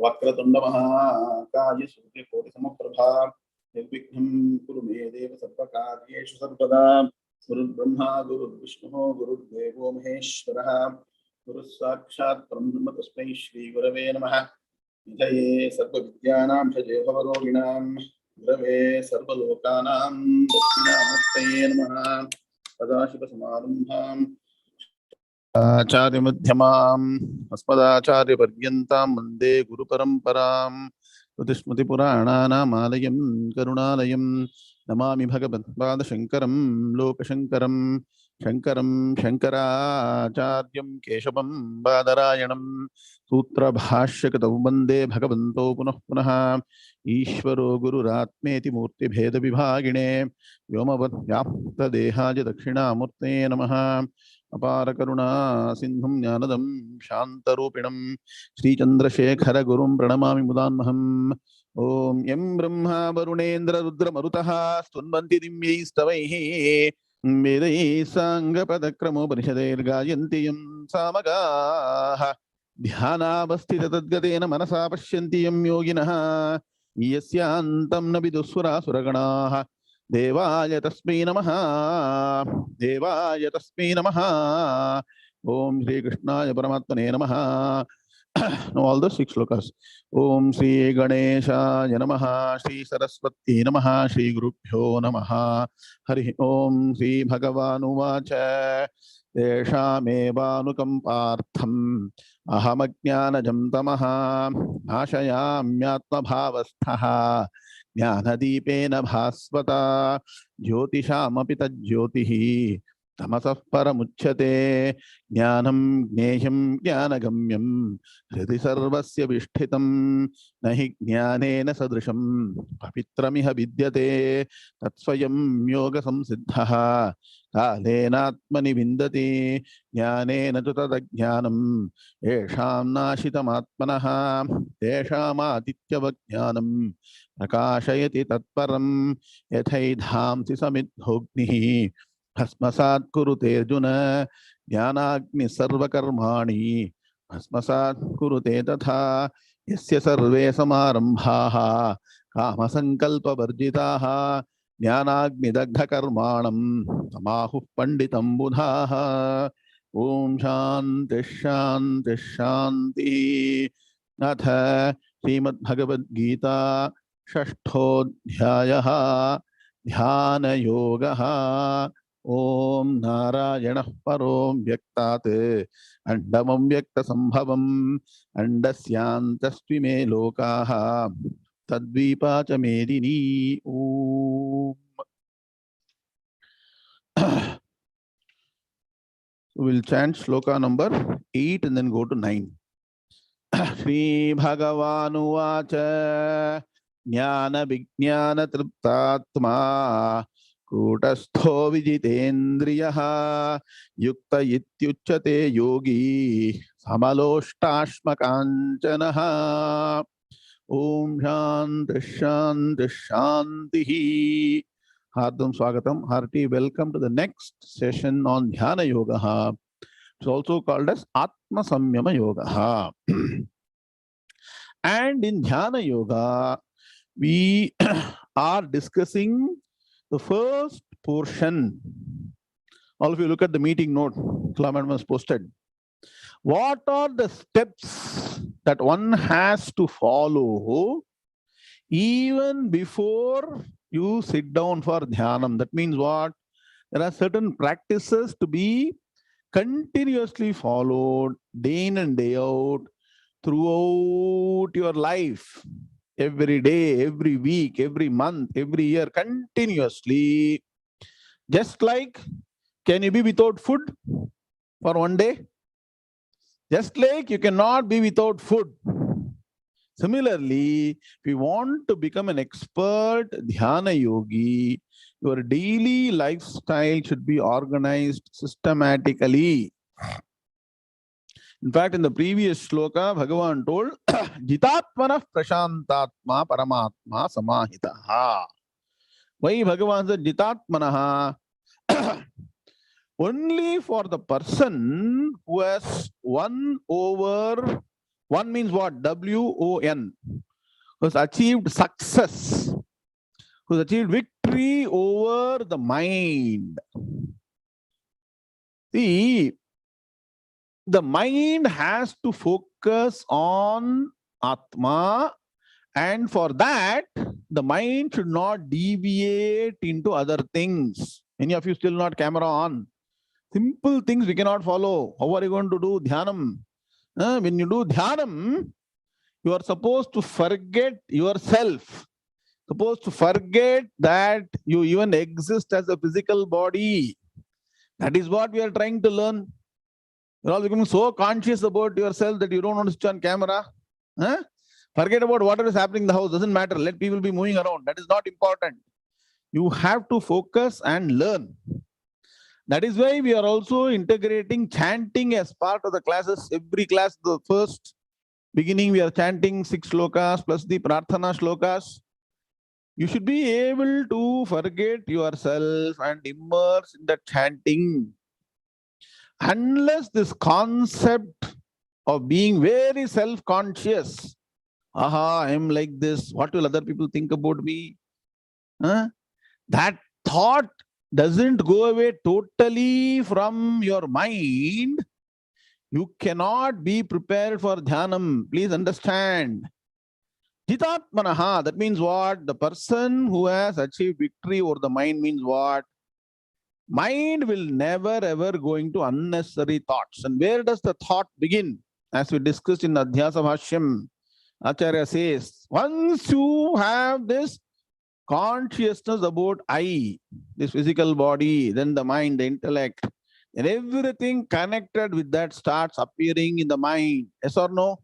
वक्रतुंड महाकाय सूर्यकोटिसमप्रभा निर्विघ्नं कुरु मे देव सर्वकार्येषु सर्वदा गुरुर्ब्रह्मा गुरुर्विष्णुः गुरुर्देवो महेश्वरः गुरुः साक्षात् परब्रह्म तस्मै श्रीगुरवे नमः विजये सर्वविद्यानां षजे भवरोगिणां गुरवे सर्वलोकानां दक्षिणामूर्तये नमः सदाशिवसमारम्भां आचार्य मध्यमाम् अस्मदाचार्यपर्यन्तां वन्दे गुरुपरम्परां श्रुतिस्मृतिपुराणानामालयं करुणालयं नमामि भगवत्पादशङ्करं लोकशङ्करं शङ्करं शङ्कराचार्यं केशवं बादरायणं सूत्रभाष्यकृतौ वन्दे भगवन्तौ पुनः पुनः ईश्वरो गुरुरात्मेति मूर्तिभेदविभागिने व्योमवद्व्याप्तदेहाय दक्षिणामूर्तये नमः अपार करुणा सिंधुं ज्ञानदं शान्तरूपिणं श्रीचन्द्रशेखर गुरुं प्रणमामि मुदान्महम् ॐ यं ब्रह्मा वरुणेन्द्र रुद्रमरुतः स्तुन्वन्ति दिव्यैस्तवैः वेदैः साङ्गपदक्रमोपनिषदैर्गायन्ति यं सामगाः ध्यानावस्थिततद्गतेन मनसा पश्यन्ति यं योगिनः यस्यान्तं न विदुःसुरासुरगणाः देवाय तस्मै नमः देवाय तस्मै नमः ओम श्री कृष्णाय परमात्मने नमः Now all the 6 shlokas. Om Sri Ganeshaaya Namaha, Sri Saraswati Namaha, Sri Gurubhyo Namaha. Hari Om Sri Bhagavanu Vacha Deshamevanukampartham Ātma Gnāna Tamaha Nāshayāmyatma Bhavasthaha Jnanadīpena Bhasvata Jyotishamapि Tajyotihi Tamasah Paramuchyate Jnanam Gnesham Jnanagамьям Hridi Sarvasya Vishtitam Nahi Jnanena Sadrisham Pavitramiha Vidyate Tatsvayam Yoga Samsiddhaha Kalenatmani Vindati Jnanena Tutadajnanam Esham Nashitam Tesham Adityavajnanam Prakashayati Tatparam Yathaidhamsi Samidhognihi Bhasmasat kurute Arjuna Jnanagni sarvakarmani Bhasmasat kurute tatha Yasya sarve samarambhaha Kamasankalpa varjitaha Jnanagni dagdha karmanam Tamahu panditam budhaha Om Shanti Shanti Shanti Natha Srimad Bhagavad Gita Shashthodhyayaha Dhyana Yogaha Om Narayanah Parom Vyaktate Andamam Vyakta Sambhavam Andasyantastvime Lokaha Tadvipacha Medini Om. We'll chant shloka number 8 and then go to 9. Shri Bhagavanu Vacha Jnana Vijnana Triptatma Kutastho Vijitendriyaha Yukta Ityuchyate Yogi Samaloshtasmakanchanaha Om Shanti Shanti Shanti. Hardam Swagatam, hearty welcome to the next session on Dhyana Yoga. It's also called as Ātma Samyama Yoga. And in Dhyana Yoga, we are discussing the first portion. All of you look at the meeting note Clement was posted. What are the steps that one has to follow even before you sit down for dhyanam? That means what? There are certain practices to be continuously followed day in and day out throughout your life. Every day, every week, every month, every year, continuously. Just like, can you be without food for one day? Just like you cannot be without food. Similarly, if you want to become an expert dhyana yogi, your daily lifestyle should be organized systematically. In fact, in the previous shloka, Bhagavan told, Jitatmana prashantatma paramatma samahitaha. Why Bhagavan said Jitatmanaha? Only for the person who has won over One means what? W-O-N. Who has achieved success. Who has achieved victory over the mind. See, the mind has to focus on Atma, and for that, the mind should not deviate into other things. Many of you still not camera on. Simple things we cannot follow. How are you going to do dhyanam? When you do dhyanam, you are supposed to forget yourself. Supposed to forget that you even exist as a physical body. That is what we are trying to learn. You're all becoming so conscious about yourself that you don't want to switch on camera. Forget about whatever is happening in the house. Doesn't matter. Let people be moving around. That is not important. You have to focus and learn. That is why we are also integrating chanting as part of the classes. Every class, the first beginning, we are chanting 6 shlokas plus the prarthana shlokas. You should be able to forget yourself and immerse in the chanting. Unless this concept of being very self-conscious, aha, I am like this, what will other people think about me? That thought doesn't go away totally from your mind, you cannot be prepared for dhyanam. Please understand. Jitatmanaha, that means what? The person who has achieved victory over the mind means what? Mind will never ever go into unnecessary thoughts. And where does the thought begin? As we discussed in Adhyasa Bhashyam, Acharya says, once you have this consciousness about I, this physical body, then the mind, the intellect, and everything connected with that starts appearing in the mind. Yes or no?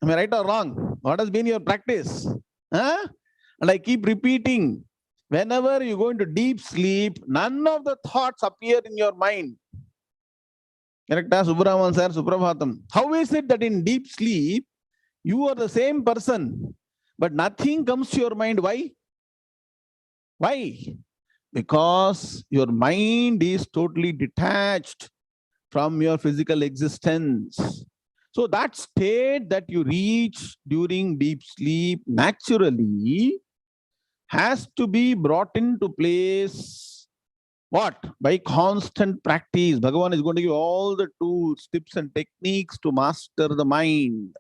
Am I right or wrong? What has been your practice? And I keep repeating, whenever you go into deep sleep, none of the thoughts appear in your mind. Correct? Subramanian sir, Suprabhatam. How is it that in deep sleep, you are the same person, but nothing comes to your mind? Why? Why? Because your mind is totally detached from your physical existence. So that state that you reach during deep sleep naturally has to be brought into place. What? By constant practice. Bhagavan is going to give all the tools, tips and techniques to master the mind.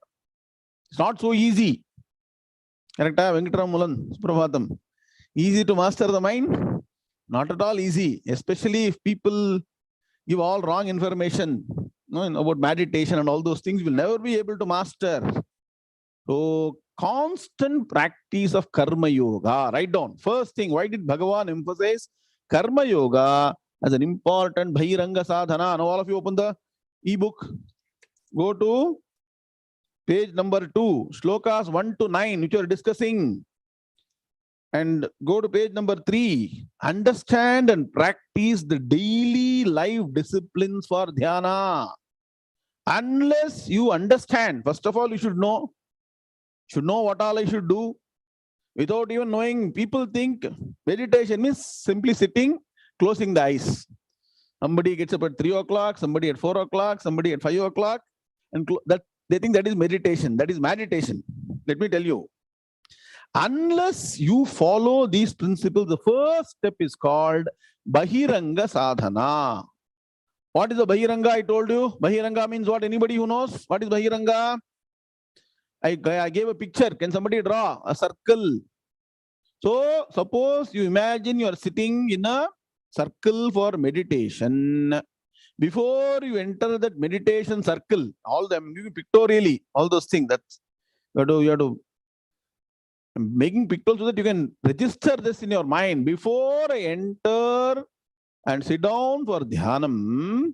It's not so easy. Correct? Venkataramulan, Suprabhatam. Easy to master the mind? Not at all easy, especially if people give all wrong information about meditation and all those things, will never be able to master. So, constant practice of karma yoga. Write down. First thing, why did Bhagavan emphasize karma yoga as an important bhahiranga sadhana? Now, all of you open the e-book. Go to page number 2, shlokas 1 to 9, which you are discussing. And go to page number 3. Understand and practice the daily life disciplines for dhyana. Unless you understand, first of all, you should know what all I should do. Without even knowing, people think meditation is simply sitting, closing the eyes. Somebody gets up at 3 o'clock, somebody at 4 o'clock, somebody at 5 o'clock, and that they think that is meditation. That is meditation. Let me tell you. Unless you follow these principles, the first step is called Bahiranga Sadhana. What is the Bahiranga? I told you. Bahiranga means what? Anybody who knows? What is Bahiranga? I gave a picture. Can somebody draw a circle? So, suppose you imagine you are sitting in a circle for meditation. Before you enter that meditation circle, all them pictorially, all those things, that's you have to making pictures so that you can register this in your mind. Before I enter and sit down for dhyanam,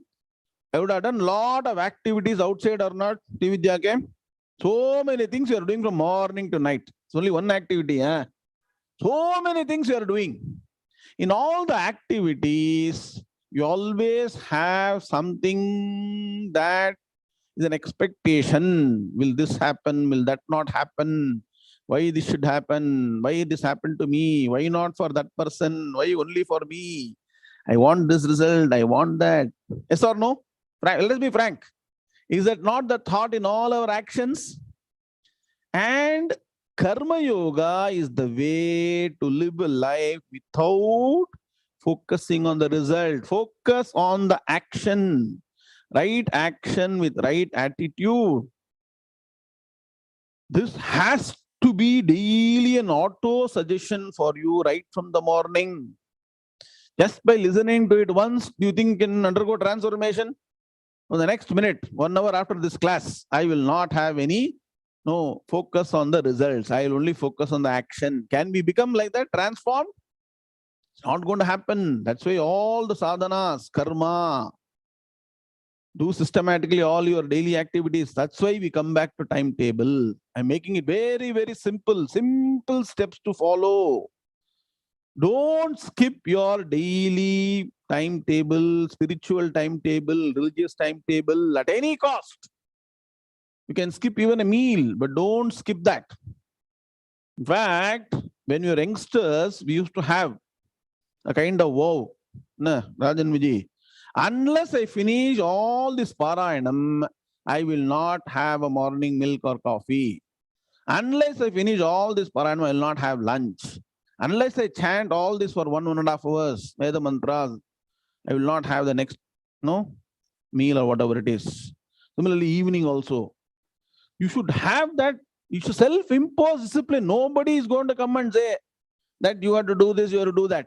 I would have done a lot of activities outside or not. Vidya came. So many things you are doing from morning to night. It's only one activity. So many things you are doing. In all the activities, you always have something that is an expectation. Will this happen? Will that not happen? Why this should happen? Why this happened to me? Why not for that person? Why only for me? I want this result. I want that. Yes or no? Let us be frank. Is that not the thought in all our actions? And karma yoga is the way to live a life without focusing on the result. Focus on the action. Right action with right attitude. This has to be daily an auto suggestion for you right from the morning. Just by listening to it once, do you think you can undergo transformation? On the next minute, 1 hour after this class, I will not have any focus on the results. I will only focus on the action. Can we become like that, transformed? It's not going to happen. That's why all the sadhanas, karma, do systematically all your daily activities. That's why we come back to timetable. I'm making it very, very simple. Simple steps to follow. Don't skip your daily timetable, spiritual timetable, religious timetable at any cost. You can skip even a meal, but don't skip that. In fact, when we were youngsters, we used to have a kind of vow. Rajan Vijay, unless I finish all this Parayanam, I will not have a morning milk or coffee. Unless I finish all this Parayanam, I will not have lunch. Unless I chant all this for 1.5 hours, Veda Mantras, I will not have the next meal or whatever it is. Similarly, evening also. You should have that. You should self-impose discipline. Nobody is going to come and say that you have to do this, you have to do that.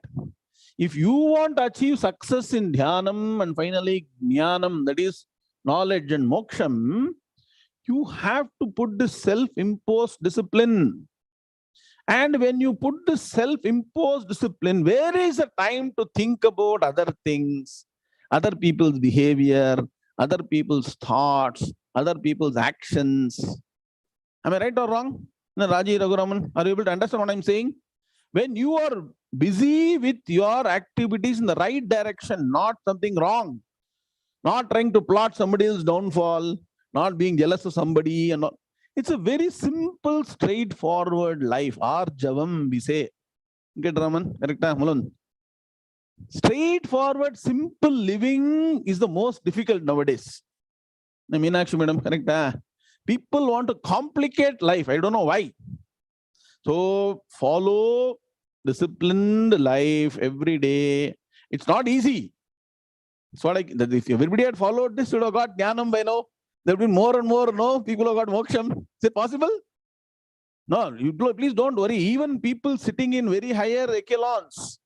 If you want to achieve success in dhyanam and finally jnanam, that is knowledge and moksham, you have to put this self-imposed discipline. And when you put this self-imposed discipline, where is the time to think about other things, other people's behavior, other people's thoughts, other people's actions? Am I right or wrong? Raji, Raghuraman, are you able to understand what I'm saying? When you are busy with your activities in the right direction, not something wrong, not trying to plot somebody else's downfall, not being jealous of somebody, and all. It's a very simple, straightforward life. Arjavam, we say. Get Raman, correct? Mulun. Straightforward, simple living is the most difficult nowadays. Meenakshi madam, correct? People want to complicate life. I don't know why. So follow disciplined life every day. It's not easy. It's what if everybody had followed this, would have got dhyanam by now. There have been more and more people who have got moksham. Is it possible? No, please don't worry. Even people sitting in very higher echelons,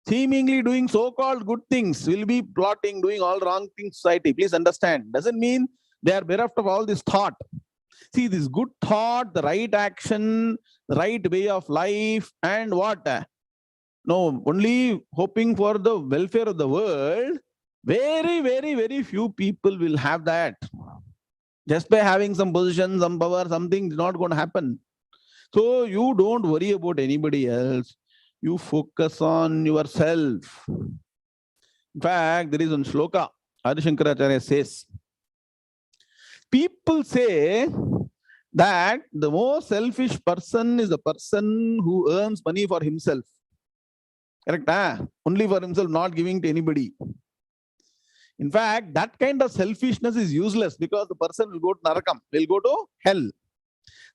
seemingly doing so-called good things, will be plotting, doing all wrong things in society. Please understand. Doesn't mean they are bereft of all this thought. See, this good thought, the right action, the right way of life, and what? Only hoping for the welfare of the world. Very, very, very few people will have that. Just by having some position, some power, something is not going to happen. So you don't worry about anybody else. You focus on yourself. In fact, there is one shloka. Adi Shankaracharya says, people say that the most selfish person is the person who earns money for himself. Correct? Only for himself, not giving to anybody. In fact, that kind of selfishness is useless because the person will go to Narakam, will go to hell.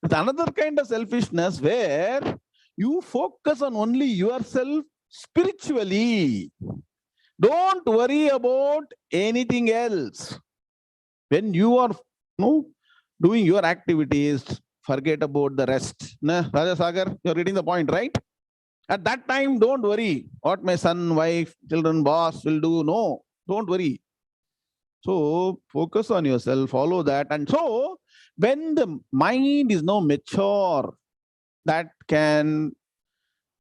There's another kind of selfishness where you focus on only yourself spiritually. Don't worry about anything else. When you are doing your activities, forget about the rest. Raja Sagar, you're getting the point, right? At that time, don't worry what my son, wife, children, boss will do. No, don't worry. So focus on yourself, follow that. And so when the mind is now mature, that can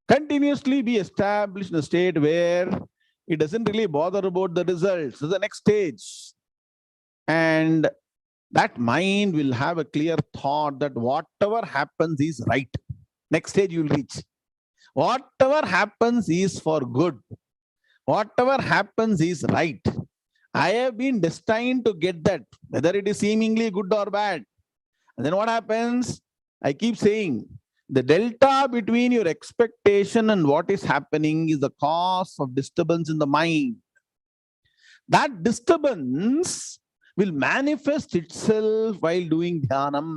continuously be established in a state where it doesn't really bother about the results. This is the next stage. And that mind will have a clear thought that whatever happens is right. Next stage you will reach. Whatever happens is for good. Whatever happens is right. I have been destined to get that, whether it is seemingly good or bad. And then what happens? I keep saying, the delta between your expectation and what is happening is the cause of disturbance in the mind. That disturbance will manifest itself while doing dhyanam.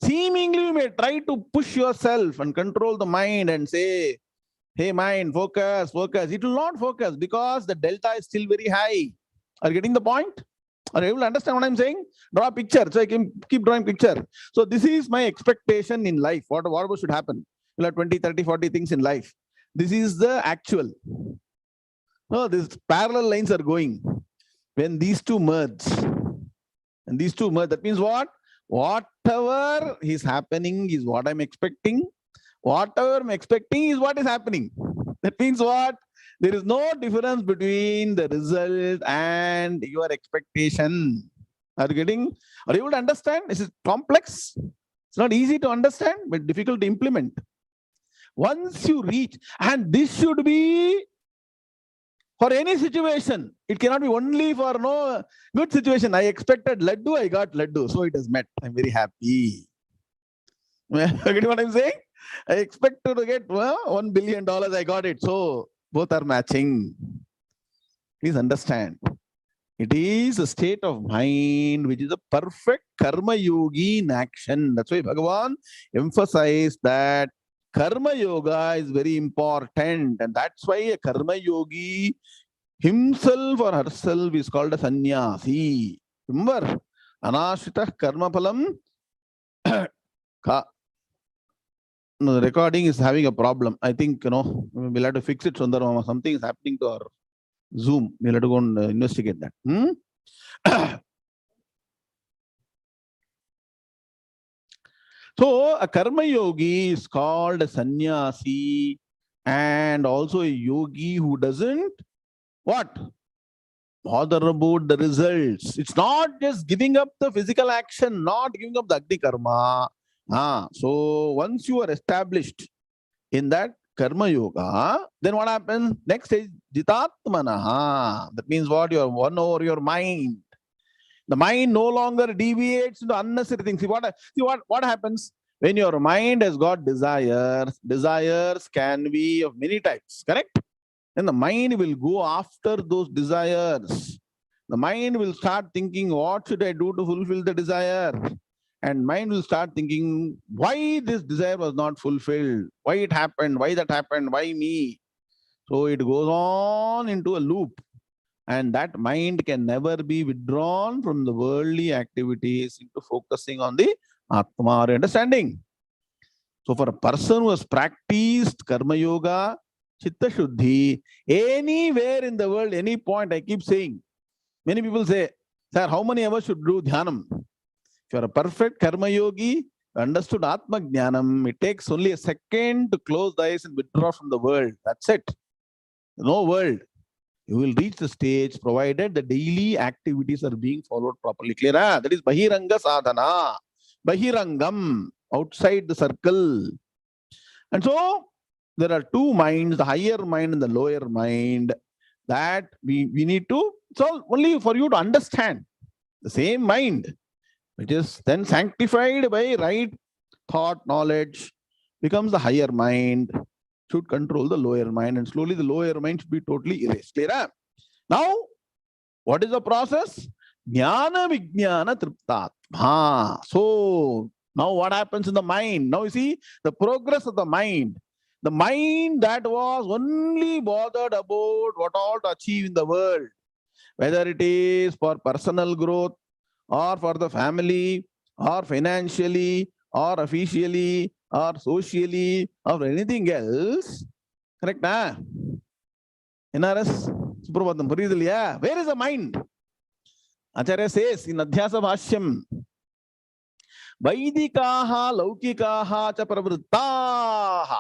Seemingly, you may try to push yourself and control the mind and say, hey, mind, focus, focus. It will not focus because the delta is still very high. Are you getting the point? Are you able to understand what I'm saying? Draw a picture. So I can keep drawing picture. So this is my expectation in life. Whatever should happen. You'll have 20, 30, 40 things in life. This is the actual. No, these parallel lines are going. When these two merge, and these two merge, that means what? Whatever is happening is what I'm expecting. Whatever I'm expecting is what is happening. That means what? There is no difference between the result and your expectation. Are you able to understand? This is complex. It's not easy to understand, but difficult to implement. Once you reach, and this should be for any situation. It cannot be only for no good situation. I expected laddu, I got laddu. So it is met. I'm very happy. Getting what I'm saying? I expected to get $1 billion. I got it. So both are matching. Please understand. It is a state of mind which is a perfect karma yogi in action. That's why Bhagavan emphasized that karma yoga is very important. And that's why a karma yogi himself or herself is called a sannyasi. Remember, anashita karma phalam. No, the recording is having a problem. I think, we'll have to fix it, Sundarama. Something is happening to our Zoom. We'll have to go and investigate that. So, a karma yogi is called a sannyasi and also a yogi who doesn't what? Bother about the results. It's not just giving up the physical action, not giving up the Agni karma. So once you are established in that karma yoga, then what happens? Next is jitatmana. That means what? You are won over your mind. The mind no longer deviates into unnecessary things. See what happens? When your mind has got desires can be of many types, correct? Then the mind will go after those desires. The mind will start thinking, what should I do to fulfill the desire? And mind will start thinking, why this desire was not fulfilled? Why it happened? Why that happened? Why me? So it goes on into a loop. And that mind can never be withdrawn from the worldly activities into focusing on the Atma or understanding. So for a person who has practiced Karma Yoga, Chitta Shuddhi, anywhere in the world, any point, I keep saying, many people say, sir, how many hours should do dhyanam? If you are a perfect Karma Yogi, understood Ātma Gnānam, it takes only a second to close the eyes and withdraw from the world. That's it. No world. You will reach the stage provided the daily activities are being followed properly. Clear? That is Bahiranga Sadhana. Bahirangam, outside the circle. And so, there are two minds, the higher mind and the lower mind, that we need to, so only for you to understand the same mind, which is then sanctified by right thought, knowledge, becomes the higher mind, should control the lower mind, and slowly the lower mind should be totally erased. Clear? Now, what is the process? Jnana Vijnana Triptatma. So, now what happens in the mind? Now you see the progress of the mind. The mind that was only bothered about what all to achieve in the world, whether it is for personal growth or for the family or financially or officially or socially or anything else. Correct? NRS? Suprabhatam, Puridhaliya. Where is the mind? Acharya says in Adhyasa Bhashyam, Vaidikaha Laukikaha cha pravrittaha.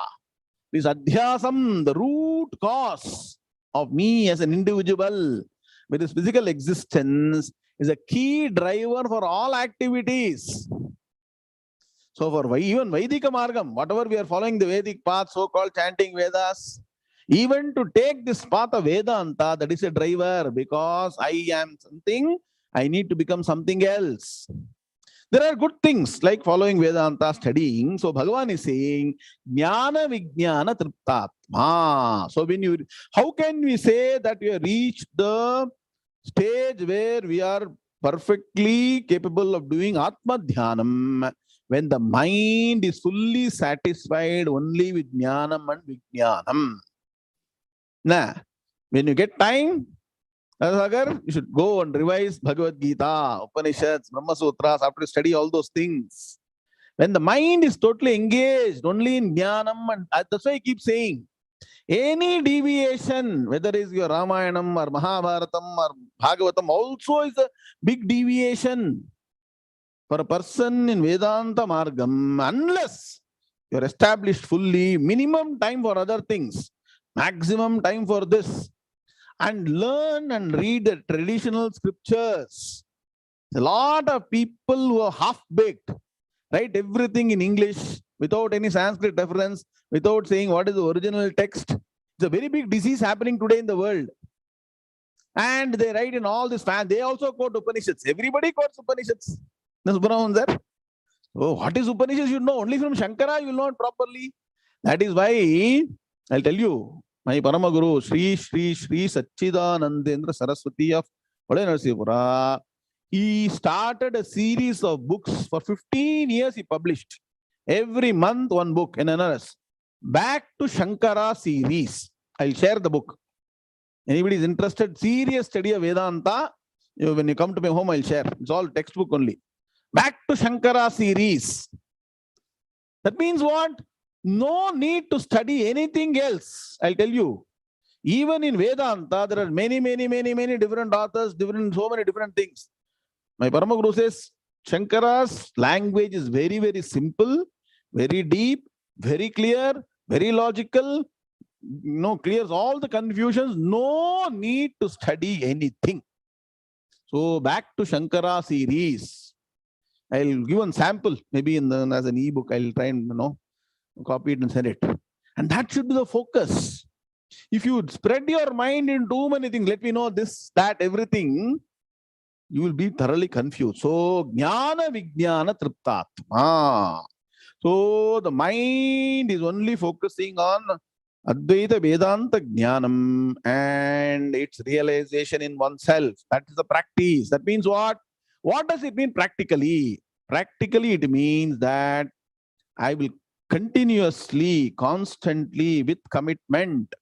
This adhyasam, the root cause of me as an individual with this physical existence, is a key driver for all activities. So for even Vaidika Margam, whatever we are following the Vedic path, so-called chanting Vedas, even to take this path of Vedanta, that is a driver, because I am something, I need to become something else. There are good things like following Vedanta, studying. So Bhagavan is saying, Jnana Vijnana Triptatma. So when you, how can we say that you have reached the stage where we are perfectly capable of doing Ātma Gnānam, when the mind is fully satisfied only with Jnanam and Vijnanam. Nah, when you get time, you should go and revise Bhagavad Gita, Upanishads, Brahma Sutras, after you study all those things. When the mind is totally engaged only in Jnanam, and that's why I keep saying, any deviation, whether it is your Ramayanam or Mahabharatam or Bhagavatam, also is a big deviation for a person in Vedanta Margam, unless you are established fully, minimum time for other things, maximum time for this, and learn and read the traditional scriptures. A lot of people who are half-baked, write everything in English without any Sanskrit reference, without saying what is the original text. It's a very big disease happening today in the world. And they write in all this fan. They also quote Upanishads. Everybody quotes Upanishads. Oh, what is Upanishads? You know only from Shankara. You will know it properly. That is why I'll tell you. My Paramaguru, Sri Satchidanandendra Saraswati of Vadanasipura, he started a series of books. For 15 years, he published. Every month, one book in NRS. Back to Shankara series. I'll share the book. Anybody is interested, serious study of Vedanta, when you come to my home, I'll share. It's all textbook only. Back to Shankara series. That means what? No need to study anything else. I'll tell you. Even in Vedanta, there are many different authors, so many different things. My Paramaguru says, Shankara's language is very, very simple, very deep, very clear, very logical, clears all the confusions. No need to study anything. So back to Shankara series. I'll give one sample, maybe as an ebook. I'll try and copy it and send it. And that should be the focus. If you spread your mind in too many things, let me know this, that, everything, you will be thoroughly confused. So, Jnana Vijnana Triptatma. So, the mind is only focusing on Advaita Vedanta Jnanam and its realization in oneself. That is the practice. That means what? What does it mean practically? Practically, it means that I will continuously, constantly, with commitment,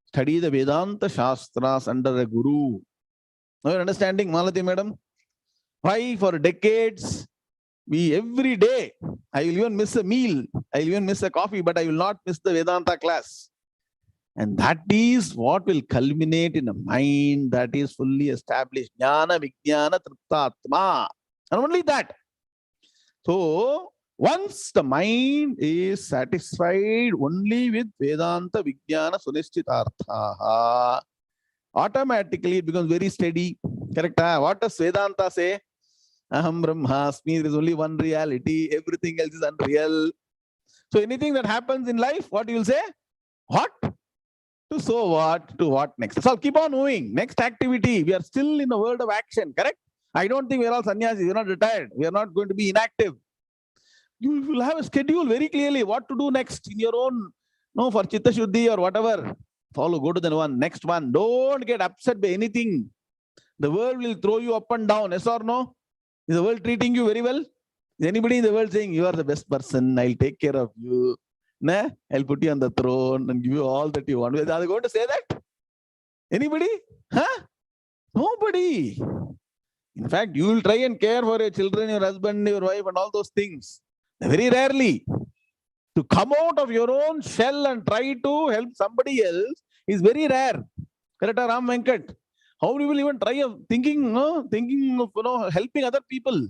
study the Vedanta Shastras under a Guru. Now you're understanding, Malati madam? Why for decades, every day, I will even miss a meal, I will even miss a coffee, but I will not miss the Vedanta class. And that is what will culminate in a mind that is fully established. Jnana Vijnana Triptatma. And only that. So, once the mind is satisfied only with Vedanta Vijnana Sunischitarthaha, automatically it becomes very steady. Correct? What does Vedanta say? Aham Brahmasmi, there is only one reality, everything else is unreal. So anything that happens in life, what you will say? What? To so what? To what next? So keep on moving. Next activity. We are still in the world of action, correct? I don't think we are all sannyasis. We are not retired. We are not going to be inactive. You will have a schedule very clearly what to do next in your own, for Chitta Shuddhi or whatever. Follow, go to the next one. Don't get upset by anything. The world will throw you up and down, yes or no? Is the world treating you very well? Is anybody in the world saying, you are the best person, I'll take care of you, I'll put you on the throne and give you all that you want? Are they going to say that? Anybody? Nobody. In fact, you will try and care for your children, your husband, your wife, and all those things. Very rarely. To come out of your own shell and try to help somebody else is very rare. Correct, Ram Venkat? How you will even try of thinking of helping other people?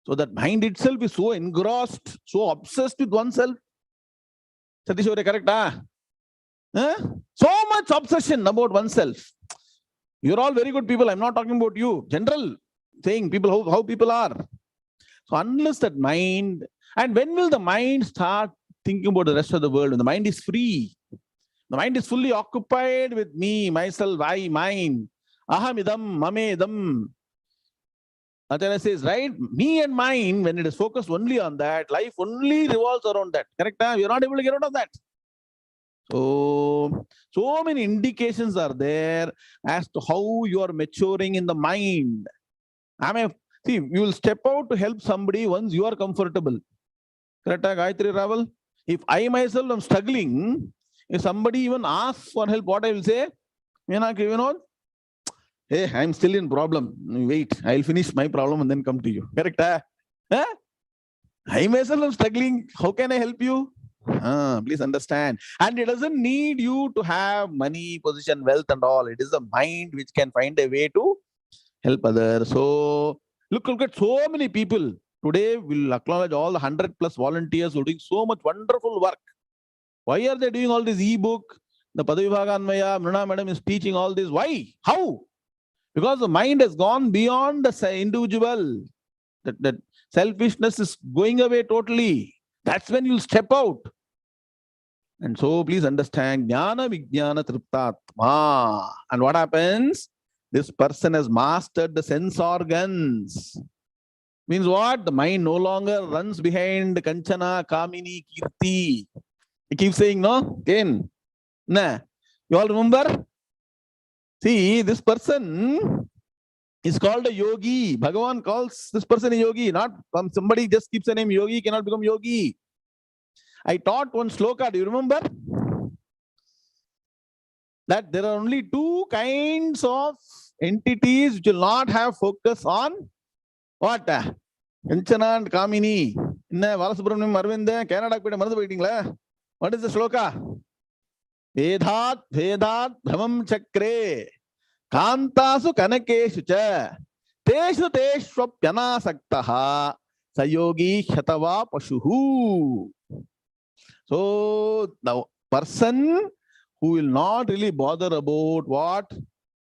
So that mind itself is so engrossed, so obsessed with oneself. Satishore, correct? So much obsession about oneself. You're all very good people. I'm not talking about you. General saying people how people are. So unless that mind, and when will the mind start thinking about the rest of the world? When the mind is free. The mind is fully occupied with me, myself, I, mine. Ahamidam, mamedam. Acharya says, right? Me and mine, when it is focused only on that, life only revolves around that. Correct? We are not able to get out of that. So many indications are there as to how you are maturing in the mind. See, you will step out to help somebody once you are comfortable. Correct, Gayatri Raval? If I myself am struggling, if somebody even asks for help, what I will say? Hey, I'm still in problem. Wait, I'll finish my problem and then come to you. Correct? Huh? I myself am struggling. How can I help you? Please understand. And it doesn't need you to have money, position, wealth and all. It is the mind which can find a way to help others. So look at so many people. Today we'll acknowledge all the 100+ volunteers who are doing so much wonderful work. Why are they doing all this e-book? The Peetadipathi, Mruna Madam is teaching all this. Why? How? Because the mind has gone beyond the individual. That selfishness is going away totally. That's when you'll step out. And so please understand, Jnana Vijnana Triptatma. And what happens? This person has mastered the sense organs. Means what? The mind no longer runs behind Kanchana, Kamini, Kirti. He keeps saying, no? Again. Nah. You all remember? See, this person is called a yogi. Bhagavan calls this person a yogi. Not somebody just keeps the name yogi, cannot become yogi. I taught one sloka. Do you remember? That there are only two kinds of entities which will not have focus on what? Kanchana and Kamini. What is the sloka? Vedat Brahmam Chakre Kantasu Kanakeshu Cha Teshu Teshwapyana Saktaha Sayogi Shatava Pashuhu. So the person who will not really bother about what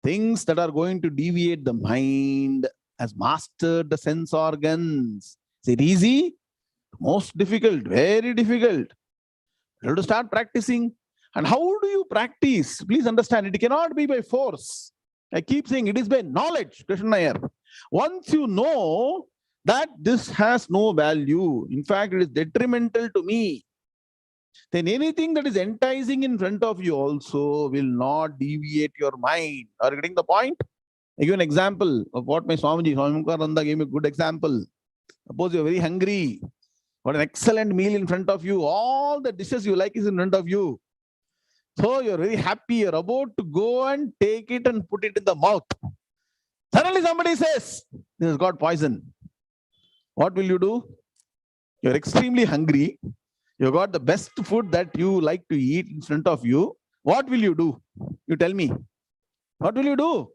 things that are going to deviate the mind has mastered the sense organs. Is it easy? Most difficult, very difficult. You have to start practicing. And how do you practice? Please understand, it cannot be by force. I keep saying it is by knowledge, Krishna Nair. Once you know that this has no value, in fact, it is detrimental to me, then anything that is enticing in front of you also will not deviate your mind. Are you getting the point? I give an example of what my Swamiji, Shankara gave me a good example. Suppose you're very hungry, what an excellent meal in front of you, all the dishes you like is in front of you. So you're very happy, you're about to go and take it and put it in the mouth. Suddenly somebody says, this has got poison. What will you do? You're extremely hungry. You got the best food that you like to eat in front of you. What will you do? You tell me. What will you do?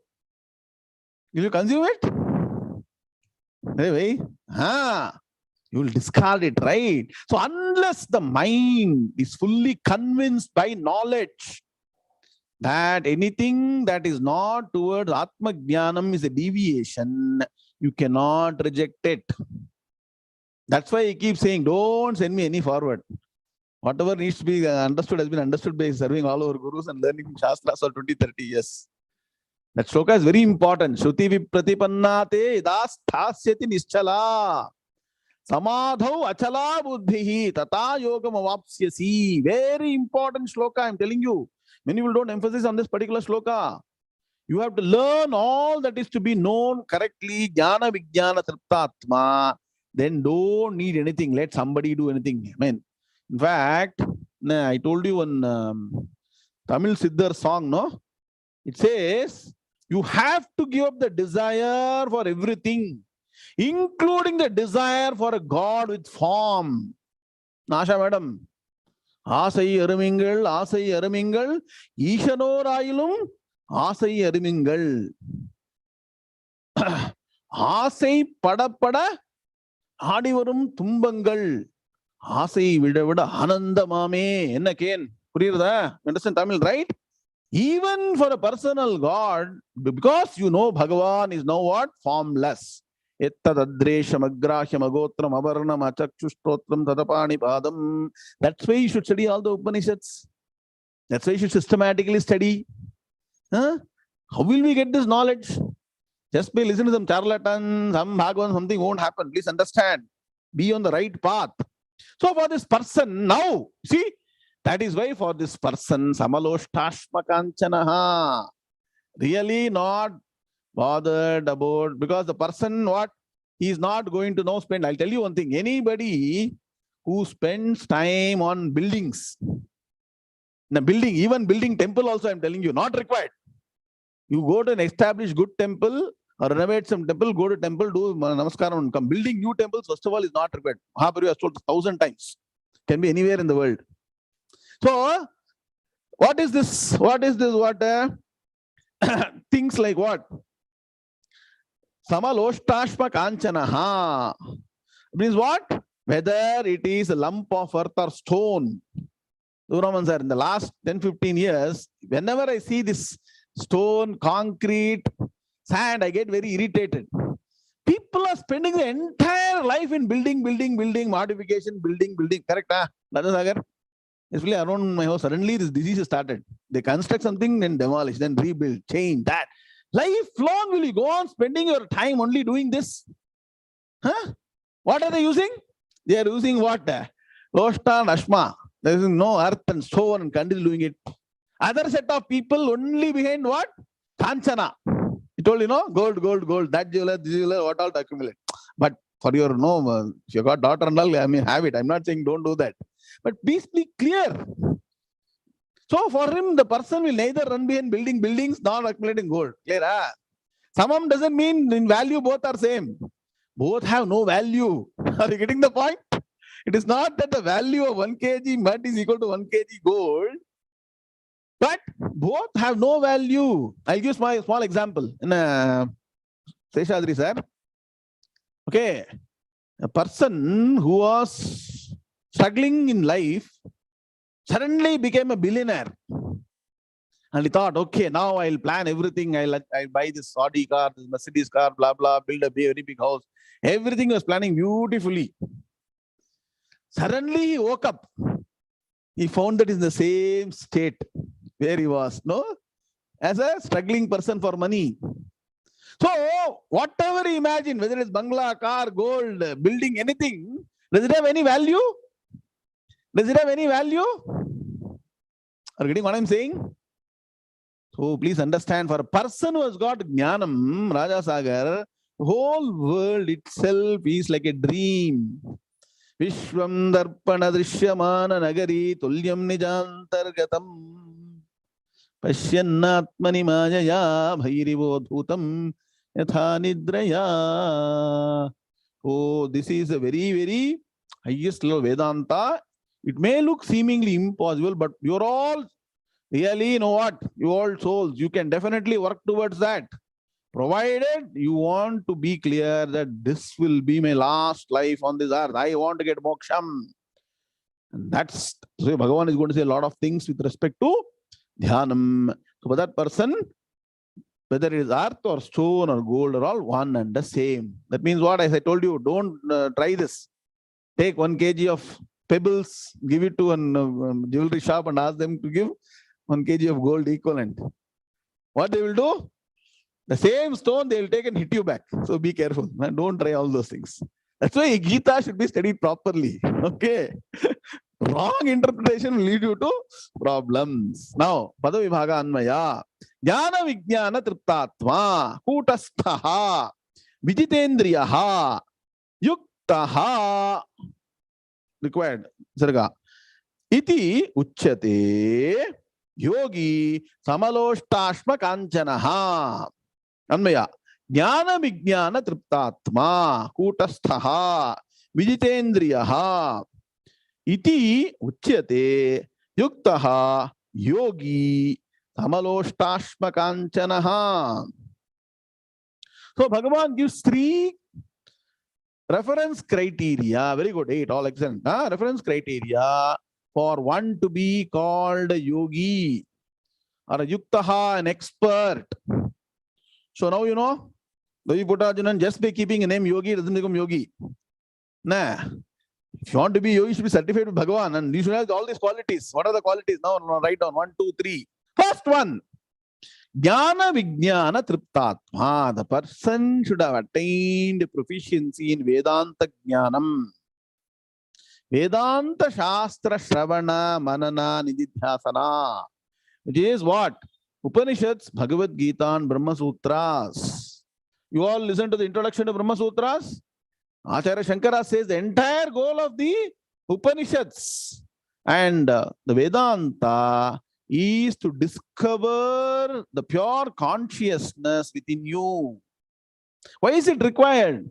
Will you consume it? Anyway, you will discard it, right? So unless the mind is fully convinced by knowledge that anything that is not towards Ātma Gnānam is a deviation, you cannot reject it. That's why he keeps saying, don't send me any forward. Whatever needs to be understood has been understood by serving all our gurus and learning from Shastras for 20-30 years. That shloka is very important. Shruti vipratipannate idasthasyati nischala. Samadhau achala buddhihi tata yogam avapsyasi. Very important shloka, I'm telling you. Many people don't emphasize on this particular shloka. You have to learn all that is to be known correctly. Jnana Vijnana Triptatma. Then don't need anything. Let somebody do anything. I mean, in fact, I told you one Tamil Siddhar song, no? It says, you have to give up the desire for everything, including the desire for a God with form. Nasha madam, Asai Arumingal, Ishanor Asai Arumingal. Asai Pada Hadivarum Tumbangal. Asai Vida Ananda Mame. Ennaken. Puriyada? Understand Tamil, right? Even for a personal God, because you know Bhagavan is now what? Formless. That's why you should study all the Upanishads. That's why you should systematically study. How will we get this knowledge? Just by listening to some charlatans, some Bhagavan, something won't happen. Please understand. Be on the right path. So for this person now, see, That is why for this person, Samaloshthashma Kanchanaha, really not bothered about, because the person, what? He is not going to now spend. I'll tell you one thing. Anybody who spends time on buildings, the building, even building temple also, I'm telling you, not required. You go to an established good temple or renovate some temple, go to temple, do namaskaram and come. Building new temples, first of all, is not required. Mahaprabhu has told 1,000 times. Can be anywhere in the world. So, what is this? What is this? What? Things like what? Samaloshthashma Kanchanaha means what? Whether it is a lump of earth or stone. Duraman sir, in the last 10-15 years, whenever I see this stone, concrete, sand, I get very irritated. People are spending the entire life in building, modification, building. Correct? Sagar? Especially around my house, suddenly this disease started. They construct something, then demolish, then rebuild, change that. Lifelong will you go on spending your time only doing this? Huh? What are they using? They are using what? Loshta and Ashma. There is no earth and stone and continue doing it. Other set of people only behind what? Kanchana. He told, gold, that jeweler, this jeweler, what all to accumulate. But for your, if you got daughter and all, I mean, have it. I'm not saying don't do that. But please be clear. So for him, the person will neither run behind building buildings nor accumulating gold. Clear? Samam doesn't mean in value both are same. Both have no value. Are you getting the point? It is not that the value of 1 kg mud is equal to 1 kg gold. But both have no value. I'll give my small example. In Seshadri sir. Okay. A person who was struggling in life suddenly became a billionaire. And he thought, okay, now I'll plan everything. I'll buy this Audi car, this Mercedes car, blah, blah, build a very big house. Everything was planning beautifully. Suddenly he woke up. He found that he's in the same state where he was, as a struggling person for money. So, whatever he imagined, whether it's bangla, car, gold, building, anything, does it have any value? Does it have any value? Are you getting what I'm saying? So please understand, for a person who has got Jnanam, Raja Sagar, the whole world itself is like a dream. Vishwam darpana drishyamana nagari tulyam nijantargatam pashyannatmani majaya bhairivodhutam yatha nidraya. Oh, this is a very, very highest level Vedanta. It may look seemingly impossible, but you're all really, you know what? You all souls, you can definitely work towards that. Provided you want to be clear that this will be my last life on this earth. I want to get moksham. And that's, so Bhagavan is going to say a lot of things with respect to dhyanam. So for that person, whether it is earth or stone or gold are all one and the same. That means what? As I told you, don't try this. Take 1 kg of pebbles, give it to a jewelry shop and ask them to give 1 kg of gold equivalent. What they will do? The same stone they will take and hit you back. So be careful. Don't try all those things. That's why Gita should be studied properly. Okay. Wrong interpretation will lead you to problems. Now, Padavibhaga Anmaya. Jnana Vijnana Triptatma Kutasthaha Vijitendriyaha Yuktaha required. Sarga. Iti uchyate yogi samaloshthashma kanchanaha. Anmaya. Jnana Vijnana Triptatma Kutasthaha Vijitendriyaha Iti uchyate yuktaha yogi samaloshthashma kanchanaha. So Bhagavan gives 3 reference criteria. Very good. 8, all excellent. Reference criteria for one to be called a yogi or a yuktaha, an expert. So now you know, Devi Puttajunan, just by keeping a name yogi doesn't become yogi. Nah. If you want to be yogi, you should be certified with Bhagavan and you should have all these qualities. What are the qualities? Now write down 1, 2, 3. First one. Jnana Vijnana Triptatma. The person should have attained proficiency in Vedanta Jnanam. Vedanta Shastra Shravana Manana Nididhyasana, which is what? Upanishads, Bhagavad Gita, and Brahma Sutras. You all listen to the introduction to Brahma Sutras? Acharya Shankara says the entire goal of the Upanishads and the Vedanta is to discover the pure consciousness within you. Why is it required?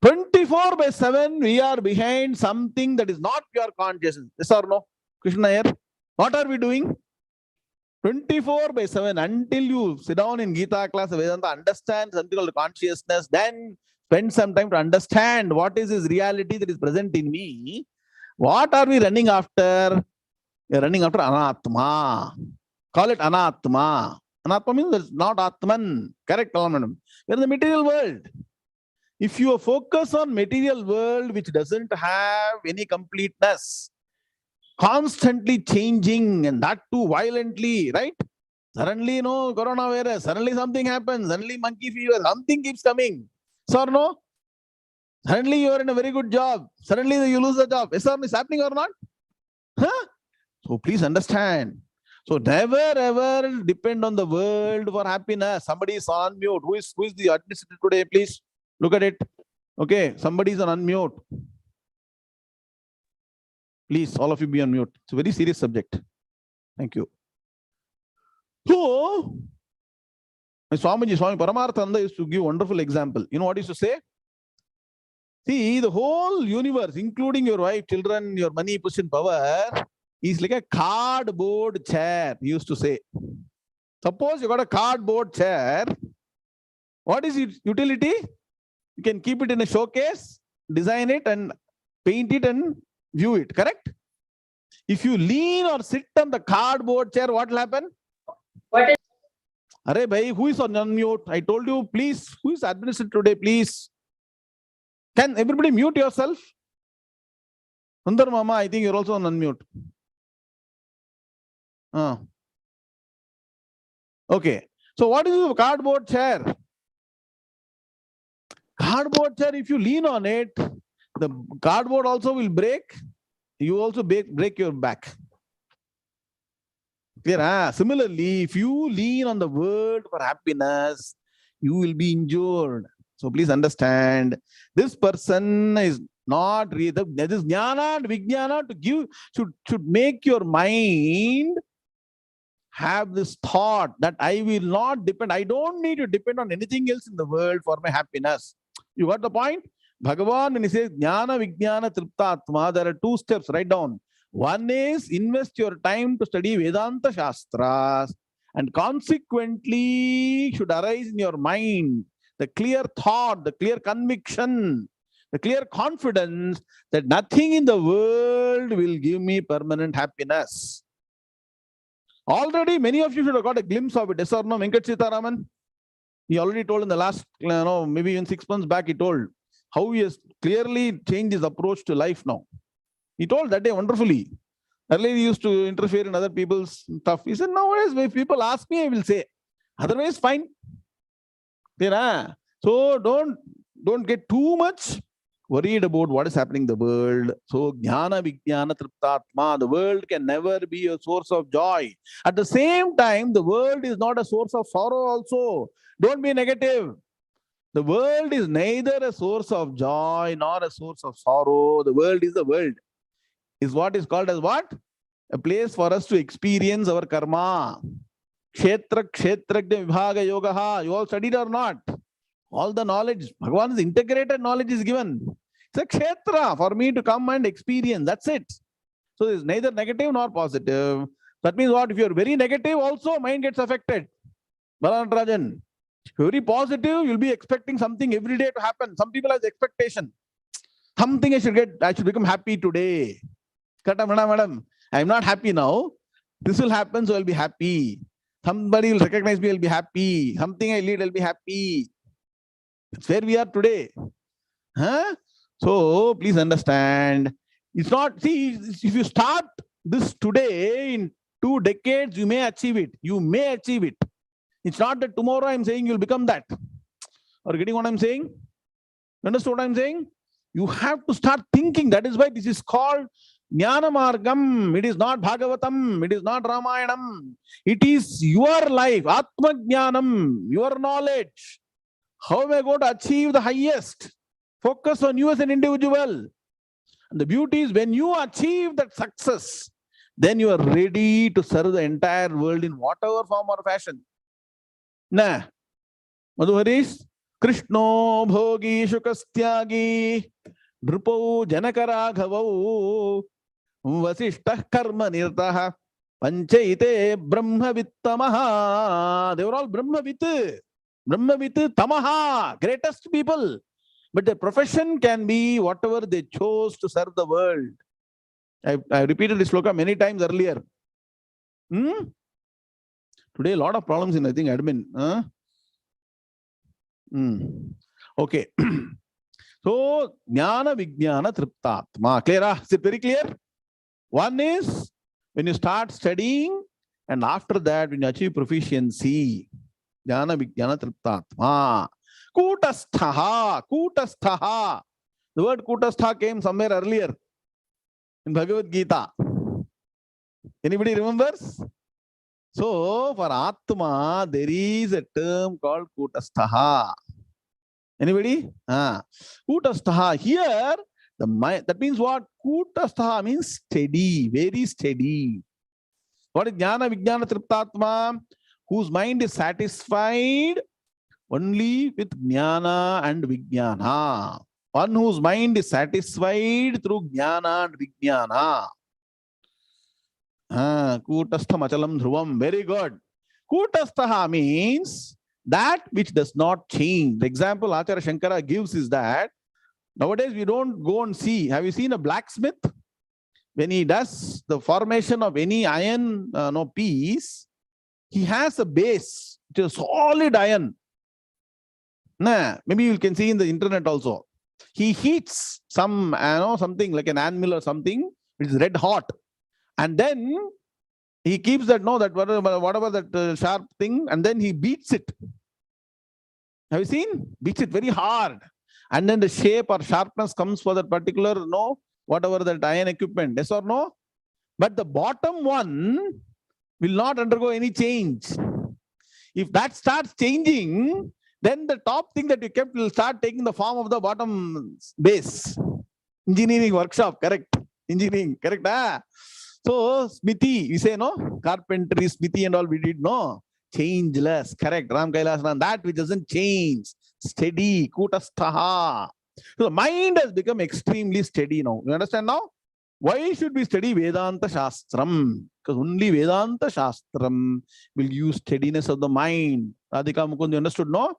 24/7, we are behind something that is not pure consciousness. Yes or no? Krishna here. What are we doing? 24/7, until you sit down in Gita class, Vedanta, understand something called consciousness, then spend some time to understand what is this reality that is present in me. What are we running after? We are running after Anatma. Call it Anatma. Anatma means it's not Atman. Correct, madam? We are in the material world. If you focus on material world which doesn't have any completeness, constantly changing, and that too violently, right? Suddenly, no, coronavirus, suddenly something happens, suddenly monkey fever, something keeps coming. Yes or no? Suddenly you are in a very good job, suddenly you lose the job. Yes or no? Is happening or not? Huh? So please understand. So never ever depend on the world for happiness. Somebody is on mute. Who is the administrator today? Please look at it. Okay, somebody is on unmute. Please, all of you be on mute. It's a very serious subject. Thank you. So, my Swamiji, Swami Paramarthananda used to give wonderful example. You know what he used to say? See, the whole universe, including your wife, children, your money, position, power, is like a cardboard chair, he used to say. Suppose you got a cardboard chair. What is its utility? You can keep it in a showcase, design it and paint it and view it, correct? If you lean or sit on the cardboard chair, what will happen? What is? Arey bhai, who is on unmute? I told you, please, who is administrator today, please? Can everybody mute yourself? Sundar Mama, I think you're also on unmute. Okay. So what is a cardboard chair? Cardboard chair, if you lean on it, the cardboard also will break. You also break your back. Clear? Similarly, if you lean on the word for happiness, you will be injured. So please understand, this person is not real. There is jnana and vijnana to give, should make your mind have this thought that I will not depend. I don't need to depend on anything else in the world for my happiness. You got the point? Bhagavan, when he says jnana vijnana triptatma, there are two steps. Write down. One is invest your time to study Vedanta Shastras, and consequently should arise in your mind the clear thought, the clear conviction, the clear confidence that nothing in the world will give me permanent happiness. Already many of you should have got a glimpse of it. Yes or no, Venkat Sitaraman? He already told in the last, maybe even 6 months back, he told how he has clearly changed his approach to life now. He told that day wonderfully. Earlier he used to interfere in other people's stuff. He said, nowadays, if people ask me, I will say. Otherwise, fine. So don't get too much worried about what is happening in the world. So, jnana vijnana triptatma, the world can never be a source of joy. At the same time, the world is not a source of sorrow also. Don't be negative. The world is neither a source of joy nor a source of sorrow. The world is the world. Is what is called as what? A place for us to experience our karma. Kshetra kshetragya vibhaga yogaha. You all studied or not? All the knowledge, Bhagavan's integrated knowledge is given. It's a kshetra for me to come and experience. That's it. So it's neither negative nor positive. That means what? If you're very negative, also mind gets affected. Balantrajan. If you're very positive, you'll be expecting something every day to happen. Some people have expectation. Something I should become happy today. Madam, I'm not happy now. This will happen, so I'll be happy. Somebody will recognize me, I'll be happy. Something I lead, I'll be happy. That's where we are today. So please understand, it's not, see, if you start this today, in 2 decades, you may achieve it. You may achieve it. It's not that tomorrow I'm saying you'll become that. Are you getting what I'm saying? Understood what I'm saying? You have to start thinking. That is why this is called Jnana Margam. It is not Bhagavatam. It is not Ramayanam. It is your life. Ātma Gnānam, your knowledge. How am I going to achieve the highest? Focus on you as an individual. And the beauty is when you achieve that success, then you are ready to serve the entire world in whatever form or fashion. Nah. Madhuharis, Krishno bhogi shukastyagi drupo janakaraghavo vasishtah karma nirtaha panchaite brahmavittamaha. They were all brahmavit tamaha, greatest people. But their profession can be whatever they chose to serve the world. I repeated this sloka many times earlier. Today, a lot of problems in, I think, admin. Okay. So, Jnana Vijnana Triptatma. Clear? Is it very clear? One is when you start studying, and after that, when you achieve proficiency. Jnana Vijnana Triptatma. Kutasthaha. Kutasthaha. The word Kutastha came somewhere earlier in Bhagavad Gita. Anybody remembers? So, for Atma, there is a term called Kutasthaha. Anybody? Kutasthaha. Here, the mind, that means what? Kutasthaha means steady, very steady. What is Jnana Vijnana Triptatma? Whose mind is satisfied only with Jnana and Vijnana. One whose mind is satisfied through Jnana and Vijnana. Kutastha machalam dhruvam. Very good. Kutastha means that which does not change. The example Acharya Shankara gives is that nowadays we don't go and see. Have you seen a blacksmith? When he does the formation of any iron piece, he has a base, which is solid iron. Maybe you can see in the internet also. He heats some, something like an anvil or something, which is red hot. And then he keeps that, whatever that sharp thing, and then he beats it. Have you seen? Beats it very hard. And then the shape or sharpness comes for that particular, whatever that iron equipment. Yes or no? But the bottom one will not undergo any change. If that starts changing, then the top thing that you kept will start taking the form of the bottom base. Engineering workshop, correct? Engineering, correct? So, Smithy, we say, carpentry, Smithy and all we did, changeless, correct? Ram Kailasanan, that which doesn't change, steady, Kutasthaha. So, the mind has become extremely steady now. You understand now? Why should we study Vedanta Shastram? Because only Vedanta Shastram will use steadiness of the mind. Radhika Mukund, you understood, no?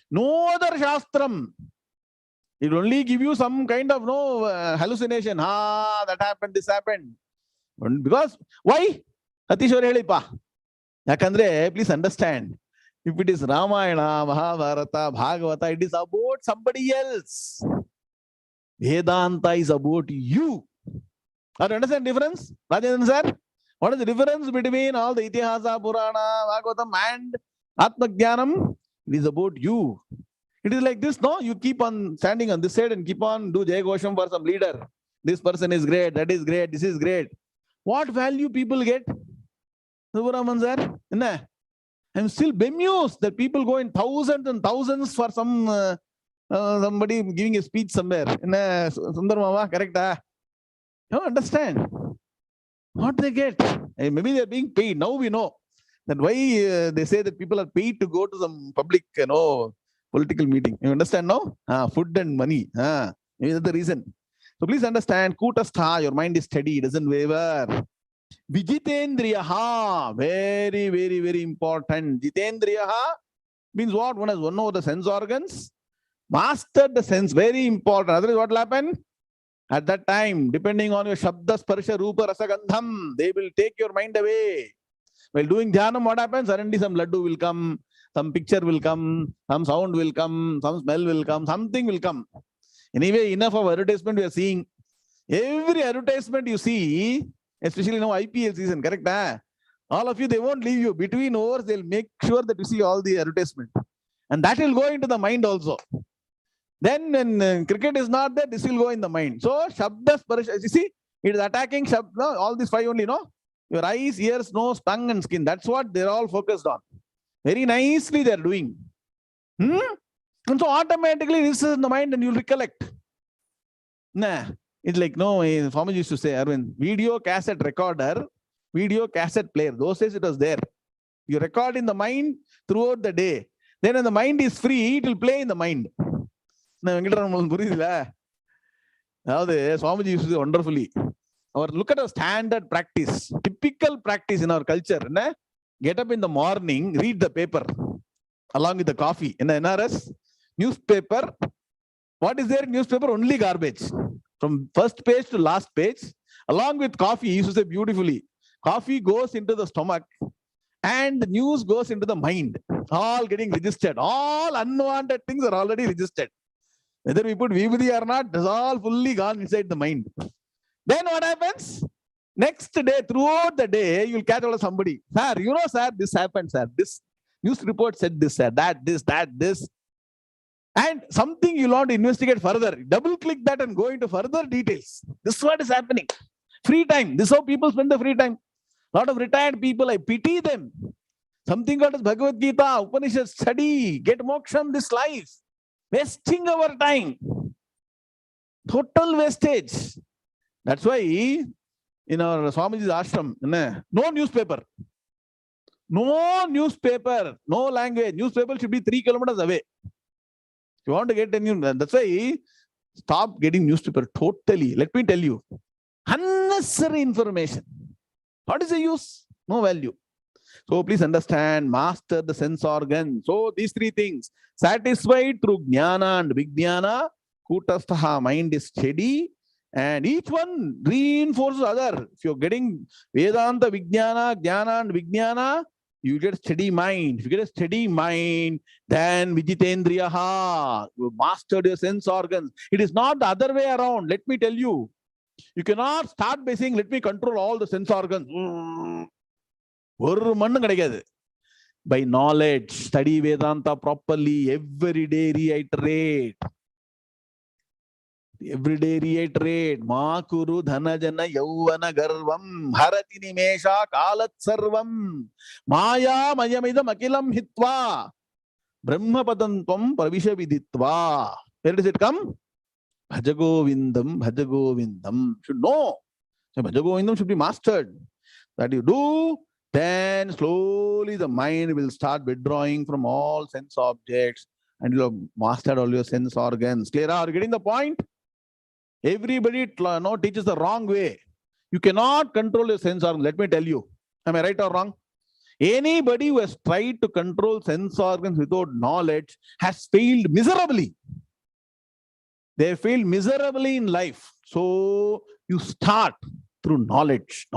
No other Shastram. It will only give you some kind of hallucination. That happened, this happened. Because, why? Atishwar Helipa. Yakandre, please understand. If it is Ramayana, Mahabharata, Bhagavata, it is about somebody else. Vedanta is about you. Do you understand the difference? Rajendran sir? What is the difference between all the Itihasa, Purana, Bhagavatam and Ātma Gnānam? It is about you. It is like this, no? You keep on standing on this side and keep on do Jai Ghosham for some leader. This person is great, that is great, this is great. What value people get? Subramanian sir? I'm still bemused that people go in thousands and thousands for some somebody giving a speech somewhere. Sundar Mama, correct? You don't understand what they get. Maybe they're being paid. Now we know that why they say that people are paid to go to some public, political meeting. You understand now? Food and money. Maybe that's the reason. So please understand, Kutastha, your mind is steady, it doesn't waver. Vijitendriyaha, very, very, very important. Jitendriyaha means what? One has one over the sense organs. Master the sense, very important. Otherwise, what will happen? At that time, depending on your Shabda, Sparsha, Rupa, Rasa, Gandham, they will take your mind away. While doing dhyanam, what happens? Suddenly some laddu will come, some picture will come, some sound will come, some smell will come, something will come. Anyway, enough of advertisement we are seeing. Every advertisement you see, especially now IPL season, correct? All of you, they won't leave you. Between overs, they'll make sure that you see all the advertisement. And that will go into the mind also. Then when cricket is not there, this will go in the mind. So Shabda Sparsha, you see, it is attacking Shabda, all these five only, no? Your eyes, ears, nose, tongue and skin. That's what they're all focused on. Very nicely they're doing. And so automatically this is in the mind and you'll recollect. Nah, it's like, no, Swamiji used to say, Arvind, video cassette recorder, video cassette player. Those days it was there. You record in the mind throughout the day. Then when the mind is free, it will play in the mind. Swamiji used to say wonderfully. Look at our standard practice, typical practice in our culture. Get up in the morning, read the paper along with the coffee. In the NRS, newspaper. What is there in newspaper? Only garbage. From first page to last page, along with coffee, he used to say beautifully. Coffee goes into the stomach and the news goes into the mind. All getting registered. All unwanted things are already registered. Whether we put Vibhuti or not, it's all fully gone inside the mind. Then what happens? Next day, throughout the day, you'll catch hold of somebody. Sir, you know, sir, this happened, sir. This news report said this, sir. That, this. And something you want to investigate further. Double click that and go into further details. This is what is happening. Free time. This is how people spend the free time. A lot of retired people, I pity them. Something called as Bhagavad Gita, Upanishad study, get moksham this life. Wasting our time. Total wastage. That's why in our Swamiji's ashram, no newspaper. No newspaper, no language. Newspaper should be 3 kilometers away. If you want to get a new, that's why stop getting newspaper totally. Let me tell you, unnecessary information. What is the use? No value. So please understand, master the sense organ. So these 3 things, satisfied through Gnāna and Vijnana, Kutasthaha, mind is steady, and each one reinforces other. If you're getting Vedanta, Vijnana, Jnana and Vijnana, you get steady mind. If you get a steady mind, then Vijitendriyaha, you mastered your sense organs. It is not the other way around. Let me tell you. You cannot start by saying, let me control all the sense organs. By knowledge, study Vedanta properly, every day reiterate. Every day reiterate. Ma kuru dhanajana yauvana garvam harati nimesha kalat sarvam maya mayamidam akilam hitva brahmapadantvam pravisha viditva. Where does it come? Bhajagovindam, Bhajagovindam. Should know. So Bhajagovindam should be mastered. That you do, then slowly the mind will start withdrawing from all sense objects and you have mastered all your sense organs. Clear? Are you getting the point? Everybody teaches the wrong way. You cannot control your sense organs. Let me tell you. Am I right or wrong? Anybody who has tried to control sense organs without knowledge has failed miserably. They failed miserably in life. So you start through knowledge.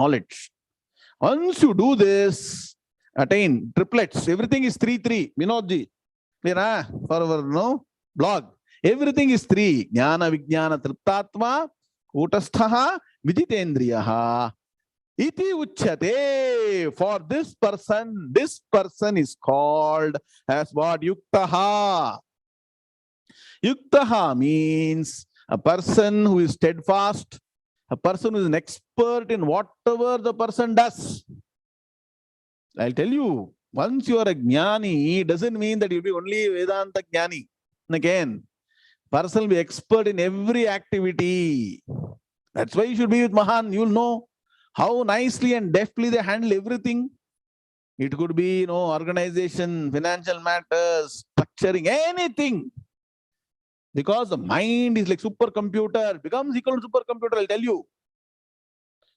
Once you do this, attain triplets. Everything is 3. Vinodji. Clear? For our blog. Everything is 3. Jnana, Vijnana, Triptatma, Kutasthaha, Vijitendriyaha. Iti uchyate. For this person is called as what? Yuktaha. Yuktaha means a person who is steadfast, a person who is an expert in whatever the person does. I'll tell you, once you are a Jnani, it doesn't mean that you'll be only Vedanta Jnani. And again, person will be expert in every activity. That's why you should be with Mahan. You'll know how nicely and deftly they handle everything. It could be, organization, financial matters, structuring, anything. Because the mind is like supercomputer, becomes equal to supercomputer, I'll tell you.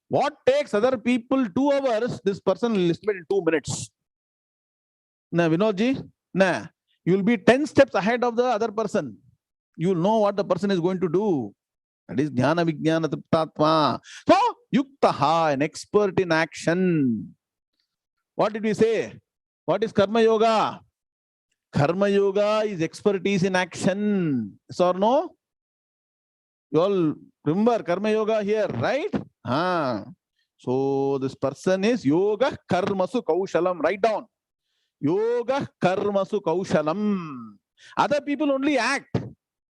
What takes other people 2 hours, this person will estimate in 2 minutes. Nah, Vinodji, you'll be 10 steps ahead of the other person. You'll know what the person is going to do. That is Dhyana, Vijnana, Triptatma. So, Yuktaha, an expert in action. What did we say? What is Karma Yoga? Karma Yoga is expertise in action. Yes or no? You all remember Karma Yoga here, right? So this person is Yoga Karmasu Kaushalam. Write down. Yoga Karmasu Kaushalam. Other people only act.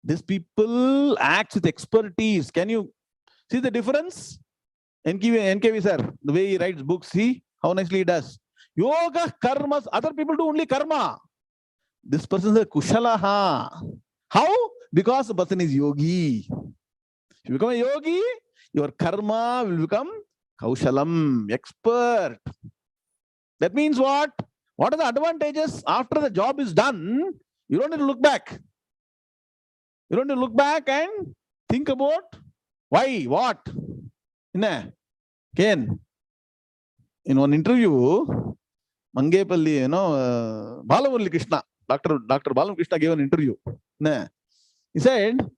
These people act with expertise. Can you see the difference? NKV sir, the way he writes books, see how nicely he does. Yoga, karmas, other people do only karma. This person is a kushalaha. How? Because the person is yogi. If you become a yogi, your karma will become kaushalam, expert. That means what? What are the advantages? After the job is done, you don't need to look back. You don't need to look back and think about why, what. Ken, in one interview, Mangepalli, Balamurali Krishna, Dr. Balam Krishna gave an interview. He said,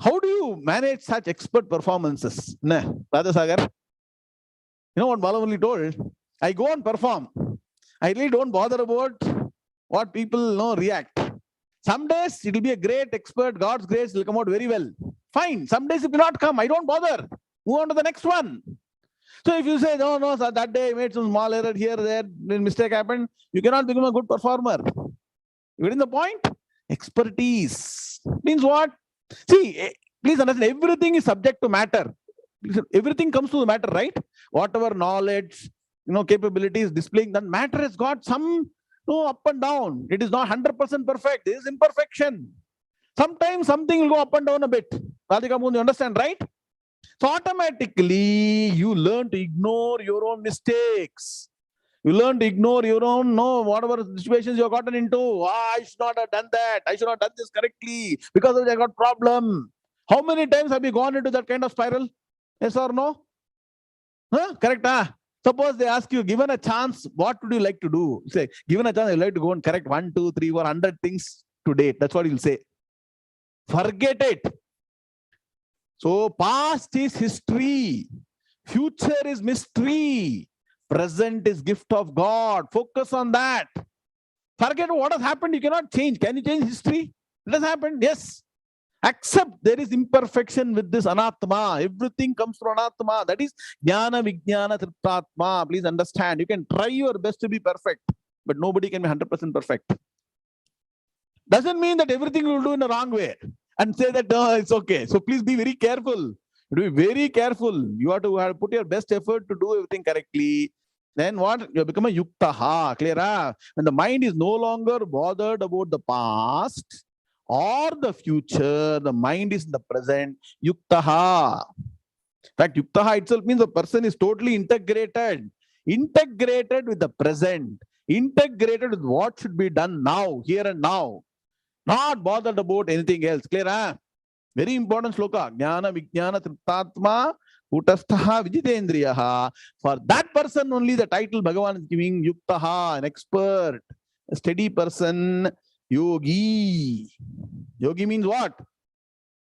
how do you manage such expert performances? Radhasagar, you know what Balamurali told? I go and perform. I really don't bother about what people react. Some days it will be a great expert, God's grace will come out very well. Fine. Some days it will not come. I don't bother. Move on to the next one. So if you say, no, sir, that day I made some small error here, there, mistake happened, you cannot become a good performer. You getting the point? Expertise means what? See, please understand, everything is subject to matter. Everything comes to the matter, right? Whatever knowledge, capabilities displaying, that matter has got some up and down. It is not 100% perfect. There is imperfection. Sometimes something will go up and down a bit. Radhika Moon, you understand, right? So automatically you learn to ignore your own mistakes. You learn to ignore your own, whatever situations you have gotten into. I should not have done that. I should not have done this correctly. Because of it, I got problem. How many times have you gone into that kind of spiral? Yes or no? Correct, Suppose they ask you, given a chance, what would you like to do? Say, given a chance, I would like to go and correct 1, 2, 3, 400 things to date. That's what you'll say. Forget it. So past is history. Future is mystery. Present is gift of God. Focus on that. Forget what has happened. You cannot change. Can you change history? It has happened. Yes. Accept there is imperfection with this anatma. Everything comes from anatma. That is jnana, vijnana, triptatma. Please understand. You can try your best to be perfect, but nobody can be 100% perfect. Doesn't mean that everything you will do in a wrong way and say that it's okay. So please be very careful. Be very careful. You have to put your best effort to do everything correctly. Then what? You become a yuktaha. Clear? When the mind is no longer bothered about the past or the future, the mind is in the present, yuktaha. In fact, yuktaha itself means the person is totally integrated. Integrated with the present. Integrated with what should be done now, here and now. Not bothered about anything else. Clear? Very important sloka. Jnana, vijnana, triptatma, kutasthaha, vijitendriyaha. For that person only the title Bhagavan is giving yuktaha, an expert, a steady person, yogi. Yogi means what?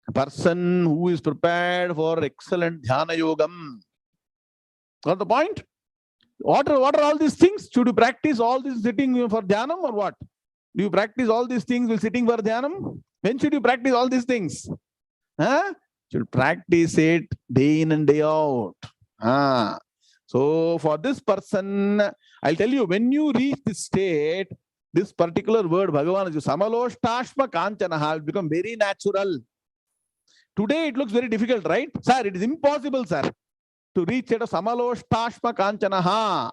A person who is prepared for excellent dhyana yogam. Got the point? What are all these things? Should you practice all this sitting for dhyanam or what? Do you practice all these things while sitting for dhyanam? When should you practice all these things? Should practice it day in and day out. So for this person, I'll tell you, when you reach this state, this particular word, Bhagavan, samaloshtasma kanchanaha, will become very natural. Today it looks very difficult, right? Sir, it is impossible, sir, to reach at a samaloshtasma kanchanaha.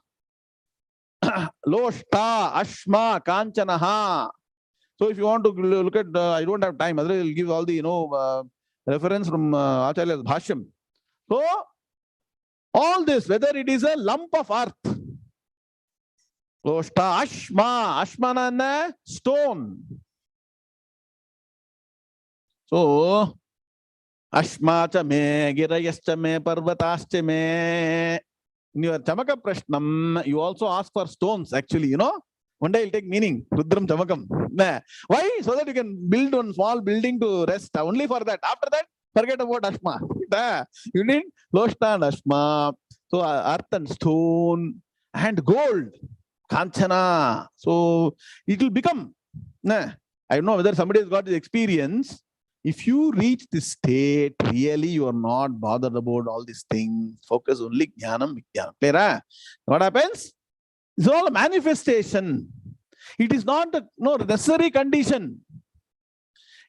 Loshta, ashma, kanchanaha. So if you want to look at, I don't have time, otherwise I'll give all the, reference from Acharya's Bhashyam. So, all this, whether it is a lump of earth, Loshta, ashma, ashmana, stone. So, ashma cha me, girayascha me, parvatascha me. In your Chamaka Prashnam, you also ask for stones, actually, One day it'll take meaning. Rudram Chamakam. Why? So that you can build one small building to rest. Only for that. After that, forget about Ashma. You need Loshta and Ashma. So earth and stone and gold. Kanchana. So it will become. I don't know whether somebody has got this experience. If you reach this state, really you are not bothered about all these things. Focus only Jnanam, Vijnanam. Clear? What happens? It's all a manifestation. It is not a necessary condition.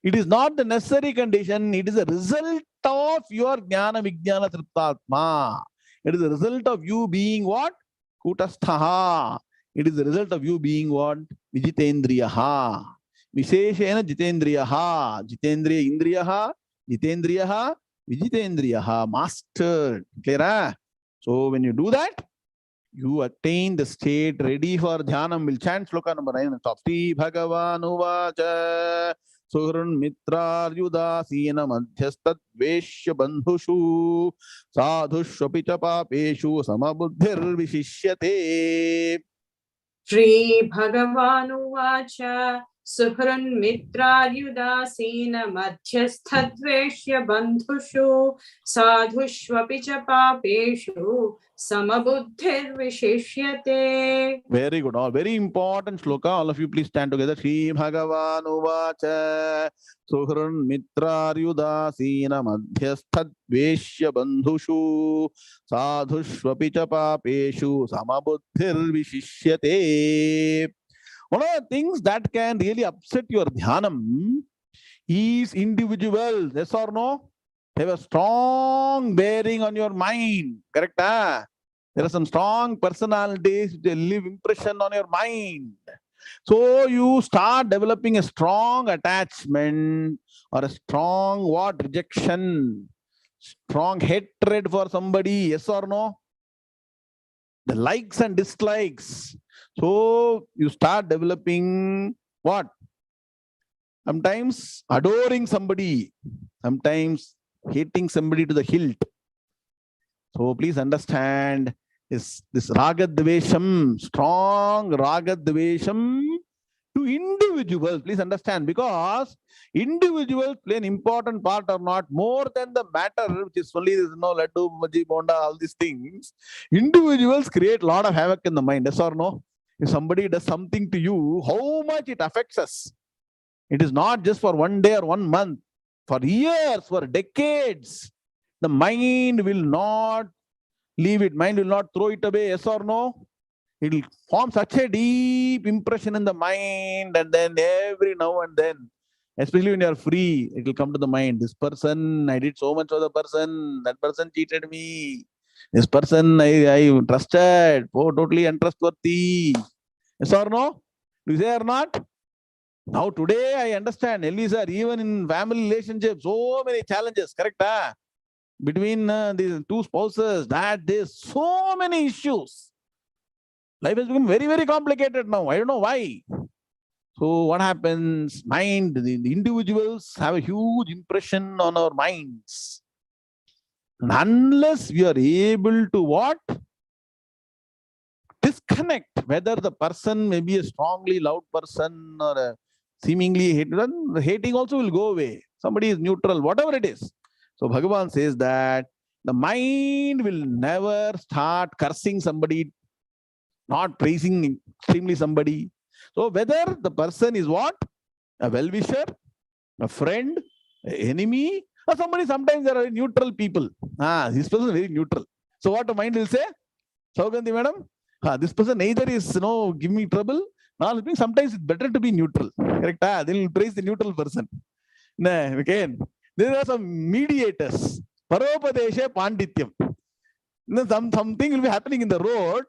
It is not the necessary condition. It is a result of your Jnana Vijnana Triptatma. It is a result of you being what? Kutasthaha. It is the result of you being what? Vijitendriyaha. Visheshena Jitendriyaha. Jitendriya Indriyaha. Jitendriyaha. Vijitendriyaha. Mastered. Clear? Huh? So when you do that, you attain the state ready for dhyanam. We'll chant sloka number 9 and top. Sri Bhagavan Uvacha Suhrun Mitraryudasena Madhyastadveshya Bandhushu Sadhushvapicha Papeshu Samabuddhir Vishishyate. Sri Bhagavan Uvacha Suhrun Mitraryudasena Madhyastadveshya Bandhushu Sadhushvapicha Papeshu Samabuddhir Vishishyate. Very good. All very important shloka. All of you please stand together. Sri Bhagavan Uvacha Suhrun Mitraryudasena Madhyastadveshya Bandhushu Sadhushvapicha Papeshu Samabuddhir Vishishyate. One of the things that can really upset your dhyanam is individuals. Yes or no? They have a strong bearing on your mind. Correct? Huh? There are some strong personalities that leave impression on your mind. So you start developing a strong attachment or a strong what? Rejection. Strong hatred for somebody. Yes or no? The likes and dislikes. So you start developing what? Sometimes adoring somebody. Sometimes hating somebody to the hilt. So please understand this ragadvesham, strong ragadvesham to individuals. Please understand, because individuals play an important part or not more than the matter, which is only this, laddu, bhaji, bonda, all these things. Individuals create a lot of havoc in the mind. Yes or no? If somebody does something to you, how much it affects us. It is not just for one day or 1 month. For years, for decades, the mind will not leave it. Mind will not throw it away. Yes or no? It will form such a deep impression in the mind, and then every now and then, especially when you are free, it will come to the mind. This person, I did so much for the person. That person cheated me. This person I trusted. Oh, totally untrustworthy. Yes or no? Do you say or not? Now today I understand, Elisa, even in family relationships, so many challenges, correct? Huh? Between these two spouses, that there's so many issues. Life has become very, very complicated now. I don't know why. So what happens? Mind, the individuals have a huge impression on our minds. And unless we are able to what? Disconnect, whether the person may be a strongly loud person or a seemingly hated, the hating also will go away. Somebody is neutral, whatever it is. So Bhagavan says that the mind will never start cursing somebody, not praising extremely somebody. So whether the person is what? A well-wisher, a friend, an enemy, or somebody, sometimes there are neutral people. This person is very neutral. So what the mind will say? Saugandhi madam, this person neither is, giving me trouble, nor sometimes it's better to be neutral. Correct? They will praise the neutral person. Again, there are some mediators. Paropadesha Pandityam. Something will be happening in the road.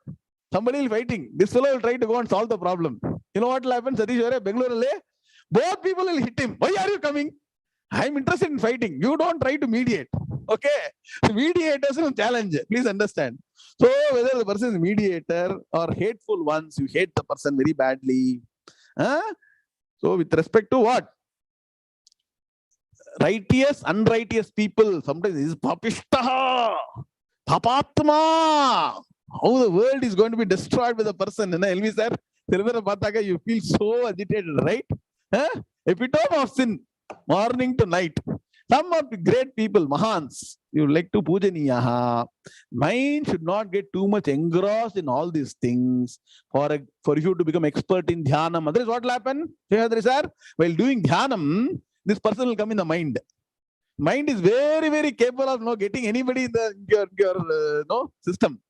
Somebody will be fighting. This fellow will try to go and solve the problem. You know what will happen? Satish, Bengaluru, both people will hit him. Why are you coming? I'm interested in fighting. You don't try to mediate. Okay? Mediators will challenge. Please understand. So whether the person is mediator or hateful ones, you hate the person very badly. So with respect to what? Righteous, unrighteous people. Sometimes this is papishtaha, papatma. How the world is going to be destroyed with a person. Elvi sir, you feel so agitated, right? Epitome of sin, morning to night. Some of the great people, Mahans, you like to pujaniyaha. Mind should not get too much engrossed in all these things for you to become expert in dhyanam. Otherwise, what will happen? While doing dhyanam, this person will come in the mind. Mind is very, very capable of getting anybody in your system.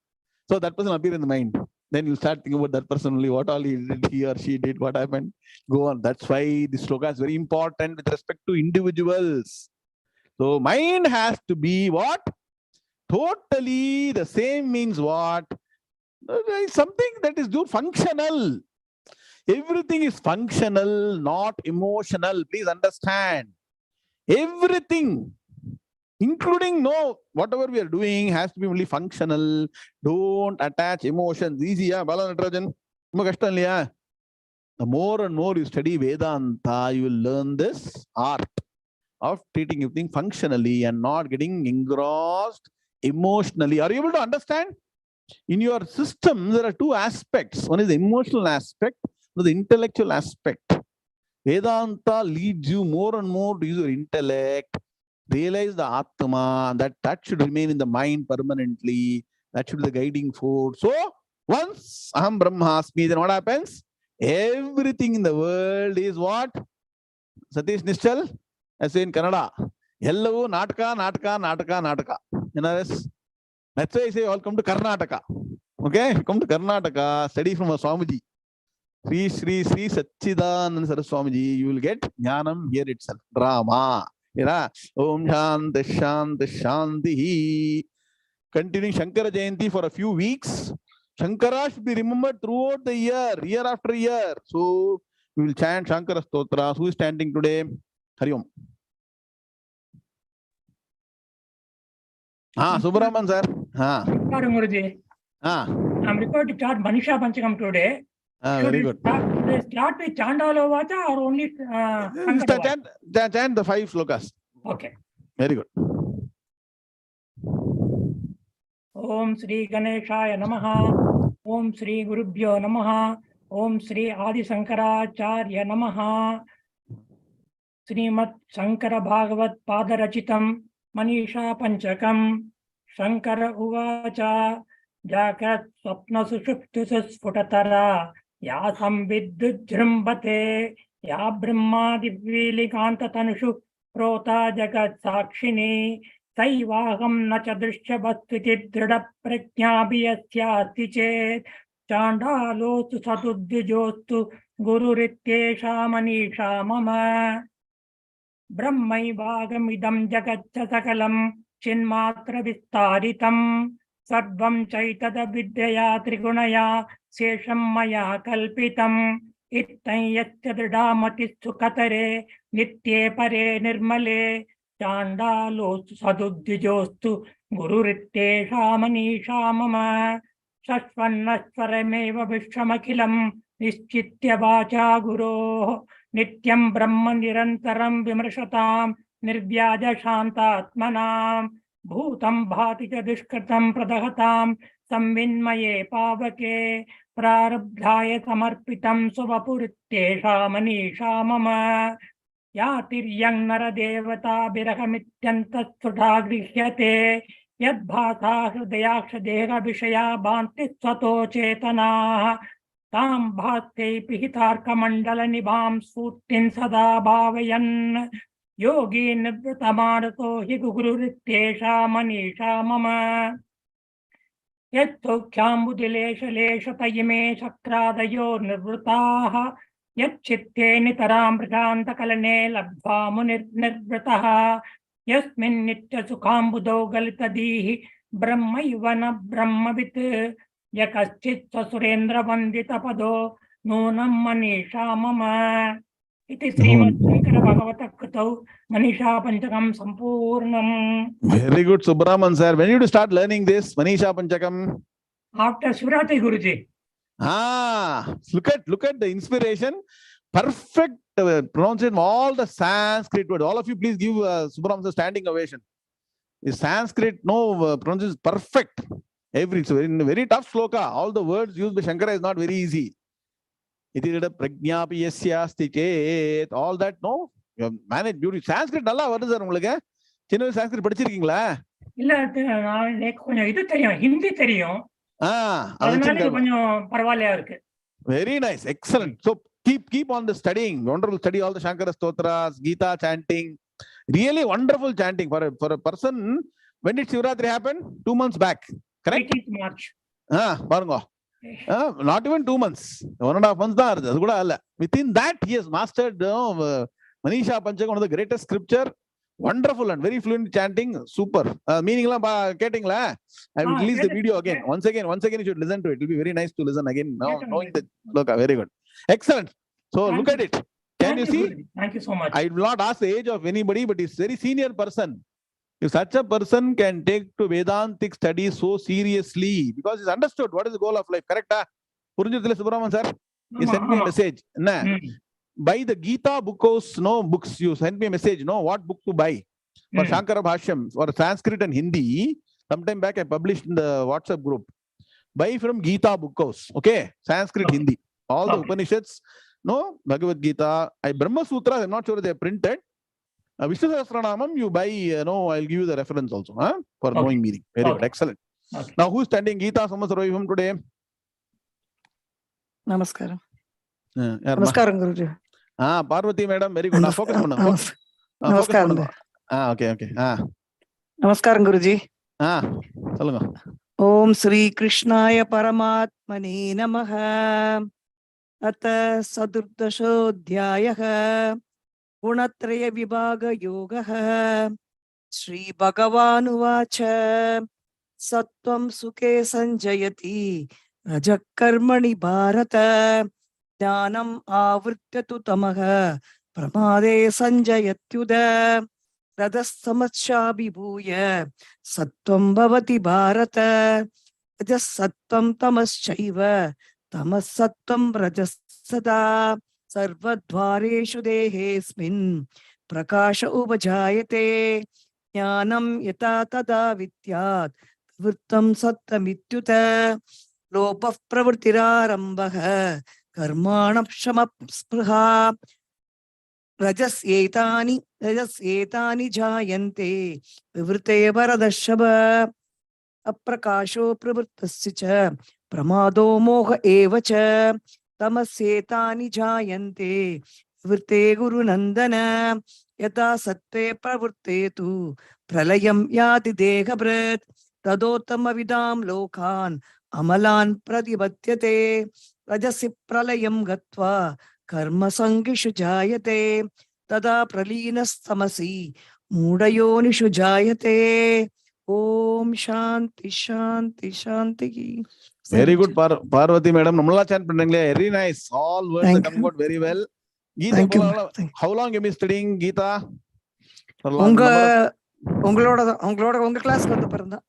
So that person will appear in the mind. Then you start thinking about that person only, what all he or she did, what happened. Go on. That's why this sloka is very important with respect to individuals. So mind has to be what? Totally the same means what? Something that is functional. Everything is functional, not emotional. Please understand. Everything, including whatever we are doing, has to be only functional. Don't attach emotions. Easy, yeah, Bala Natarajan. The more and more you study Vedanta, you will learn this art of treating everything functionally and not getting engrossed emotionally. Are you able to understand? In your system, there are two aspects. One is the emotional aspect, one is the intellectual aspect. Vedanta leads you more and more to use your intellect, realize the Atma, that should remain in the mind permanently. That should be the guiding force. So, once Aham Brahmasmi, then what happens? Everything in the world is what? Satish Nishchal, I say in Kannada, Yellavu Nataka, Nataka, Nataka, Nataka. That's why I say all come to Karnataka. Okay? Come to Karnataka, study from a Swamiji. Sri Satchidananda Saraswati, you will get Dhyanam here itself. Drama. Om Shanti Shanti Shanti. Continuing Shankara Jayanti for a few weeks. Shankara should be remembered throughout the year after year. So we will chant Shankara stotras. Who is chanting today? Hari Om. Subramanian sir. I'm required to chant Manisha Panchakam today. Very good. Start with Chandala Vata or only chant the 5 slokas. Okay. Very good. Om Sri Ganeshaya Namaha. Om Sri Gurubhyo Namaha. Om Sri Adi Shankaracharya Namaha. Srimad Shankara Bhagavad Padarachitam Manisha Panchakam. Shankara Uvacha Jagat Swapna Sushupti Sfutatara Ya Samviddujrimbate Ya Brahma Divvilikanta Tanushu Prota Jagat Sakshini Saivaham Nacha Drishya Bhastiti Drida Praඥabhiyasya Chet Chandalostu Saduddijostu Guru Rityesha Manisha Mama Brahmaivāgamidam Jagatcha Sakalam Chinmatra Vistaritam Sarvam Chaitata Vidyaya Trigunaya Sesham Maya Kalpitam Ittai Yatya Dridhamati Sukatare Nitye Pare Nirmale Chandalostu Saduddijostu Guru Rityesha Manisha Mama Shashvannaswarameva Vishwamakhilam Nischitya Vacha Guru Nityam Brahma Nirantaram Vimrshatam Nirvyaja Shantatmanam Bhutam Bhatija Dushkratam Pradahatam Samvinmaye Pavake Prarabdhaya Samarpitam Suvapurityesha Manisha Mama Yatiryang Naradevata Birahamityanta Sudhagrihyate Yadbhata Hridayaksha Deha Vishaya Bhanti Svato Chetana Tam Bhate Pihitarka Mandala Nibham Sfutin Sada Bhavayan Yogi Nivritamarato Higuru Rityesha Manisha Mama Yatokhyambudilesha Lesha Tayime Sakradayo Nivritaha Yatchitte Nitaram Prajanta Kalane Labdhamu Nivritaha Yasmin Nitya Sukhambudo Galitadihi Brahmaivana Brahmavit Yakaschit Surendra Vandita Pado Nunam Manisha Mama Iti Srimad Shankara Bhagavata Kritau Manisha Panchakam Sampurnam. Very good, Subramanian sir. When did you start learning this, Manisha Panchakam? After Shivratri, Guruji. Look at the inspiration. Perfect pronunciation, all the Sanskrit words. All of you, please give Subramanian sir standing ovation. The Sanskrit, pronunciation is perfect. It's a very tough sloka. All the words used by Shankara is not very easy. All that, no? You have managed beauty. Sanskrit, nalla varudhu sir ungalku. Chinna Sanskrit படிச்சிருக்கீங்களா? இல்ல எனக்கு கொஞ்சம் இது தெரியும், ஹிந்தி தெரியும். அதனால இது கொஞ்சம் பரவாயில்லையா இருக்கு. Very nice, excellent. So keep on the studying. Wonderful study all the Shankara stotras, Gita chanting. Really wonderful chanting for a person. When did Shivratri happen? 2 months back. Correct? 18th March. பாருங்க. Not even 2 months. 1.5 months. Within that, he has mastered Manisha Panchaka, one of the greatest scripture. Wonderful and very fluent chanting. Super. Meaning, I will release the video again. Once again, you should listen to it. It will be very nice to listen again. Now, knowing the look, very good. Excellent. So, look at it. Can you see? Thank you so much. I will not ask the age of anybody, but he's a very senior person. If such a person can take to Vedantic studies so seriously, because he's understood what is the goal of life, correct? Purinjithile Subramanian sir, he sent me a message. Buy the Gita books, books. You sent me a message, what book to buy for Shankara Bhashyam or Sanskrit and Hindi. Sometime back I published in the WhatsApp group. Buy from Gita bookhouse, okay? Sanskrit, Hindi, all the Upanishads, Bhagavad Gita, Brahma Sutras. I'm not sure they are printed. Vishnu Sahasranamam, you buy, I'll give you the reference also for knowing meaning. Very good, excellent. Okay. Now, who's standing Gita Samvatsara Vaibhavam today? Namaskaram. Namaskaram, Guruji. Parvati madam, very good. Focus on Namaskaram. Okay. Namaskaram, Guruji. Solunga. Om Sri Krishnaya Paramatmane Namaha. Ata Sadurdashodhyayah. Gunatraya Vibhaga Yogaha. Sri Bhagavan Uvacha. Sattvam Sukhe Sanjayati. Rajak Karmani Bharata. Dhyanam Avrityatu Tamaha. Pramade Sanjayatyuda. Radasamatshabhibhuya. Sattvam Bhavati Bharata. Rajas Sattvam Tamaschaiva. Tamas Sattvam Rajas Sada. Sarvadvareshu dehesmin prakasha upajayate jnanam yata tada vidyat vrittam sattamityuta lopah pravrittirarambah karmanam shamapsprha rajas etani jayante vivrite varadashava aprakasho pravrittasya cha pramado moha evacha Tamasetani jayante virte guru nandana yata satte pravurtetu pralayam yati dekhabrat tadottama vidam lokan amalan pratibhatyate rajasi pralayam gatva karma sangishu jayate tada pralinas tamasi mudayonishu jayate. Om Shanti Shanti Shanti. Very good, Parvati madam. Namala chant pannunga. Very nice. All words are coming out very well. Gita, how long you been studying Gita? Unga class vandu paranda.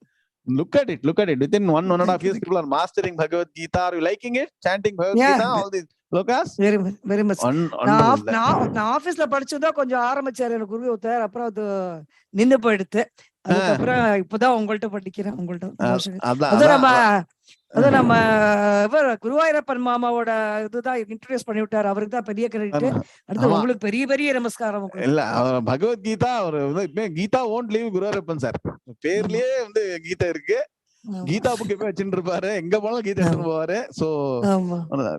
Look at it. Within 1.5 years, people are mastering Bhagavad Gita. Are you liking it? Chanting Bhagavad Gita? All these. Lucas? Very much. நான் ஆபீஸ்ல படிச்சதா கொஞ்சம் ஆரம்பிச்சாரு எனக்கு குரு ஒருத்தர், அப்புறம் அது நின்னு போயிடுது. அதுக்கப்புறம் இப்பதான் உங்கள்ட்ட படிக்கிறேன். அது நம்ம குருவாயூரப்பன் மாமாவோட இதுதான் இன்ட்ரோடியூஸ் பண்ணி விட்டாரு. அவருக்கு தான் பெரிய கிரெடிட். அடுத்து உங்களுக்கு பெரிய பெரிய நமஸ்காரம். இல்ல Bhagavad Gita Gita won't leave Guruvayurappan sir. பேர்லயே கீதா இருக்கு. கீதா புக் எப்ப வச்சுட்டு இருப்பாரு, எங்க போனாலும் கீதா எடுத்துட்டு போவாரு. So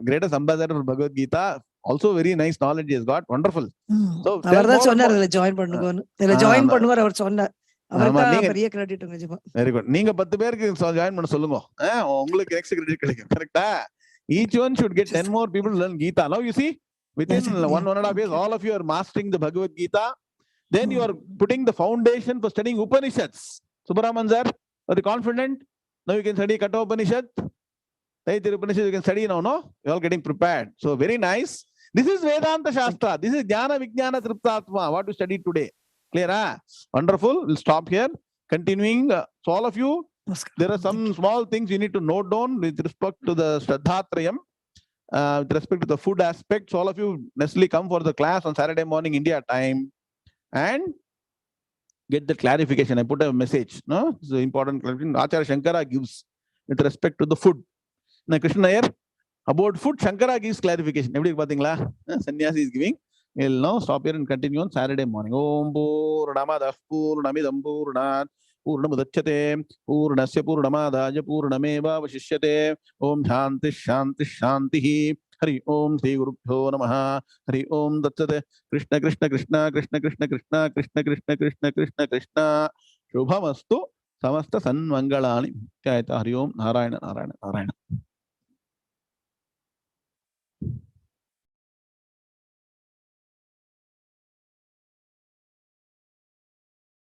greatest ambassador for Bhagavad Gita. Also very nice knowledge he has got. Wonderful. So அவர்தான் சொன்னாரு இதுல ஜாயின் பண்ணுங்கன்னு. இதுல ஜாயின் பண்ணுவார் அவர் சொன்னார். அவருக்கு பெரிய கிரெடிட் நிஜமா. Very good. நீங்க 10 பேருக்கு ஜாயின் பண்ண சொல்லுங்க. உங்களுக்கு எக்ஸ்ட்ரா கிரெடிட் கிடைக்கும். கரெக்ட்டா? Each one should get 10 more people to learn Gita. Now you see, within 1.5 years, all of you are mastering the Bhagavad Gita. Then you are putting the foundation for studying Upanishads. Subramanian sir, are you confident? Now you can study Katha Upanishad. Taittiriya Upanishad you can study now, no? You are all getting prepared. So very nice. This is Vedanta Shastra. This is Jnana Vijnana Triptatma. What you studied today. Clear? Wonderful. We'll stop here. Continuing. So all of you, there are some small things you need to note down with respect to the Shraddhatrayam, with respect to the food aspect. So all of you necessarily come for the class on Saturday morning India time and get the clarification. I put a message. No, it's an important clarification. Acharya Shankara gives with respect to the food. Now Krishna here about food, Shankara gives clarification. Everybody pathingla? Sannyasi is giving. We'll now stop here and continue on Saturday morning. Om Purnamadah Purnamidam Purnat Purnamudachyate Purnasya Purnamadaya Purnameva Vashishyate. Om Shanti Shanti Shanti. Hari Om Sri Gurubhyo Namaha. Hari Om Tatsate. Krishna Krishna Krishna Krishna Krishna Krishna Krishna Krishna Krishna Krishna Krishna. Shubhamastu Samasta Sanmangalani. Jayata. Hari Om Narayana Narayana Narayana.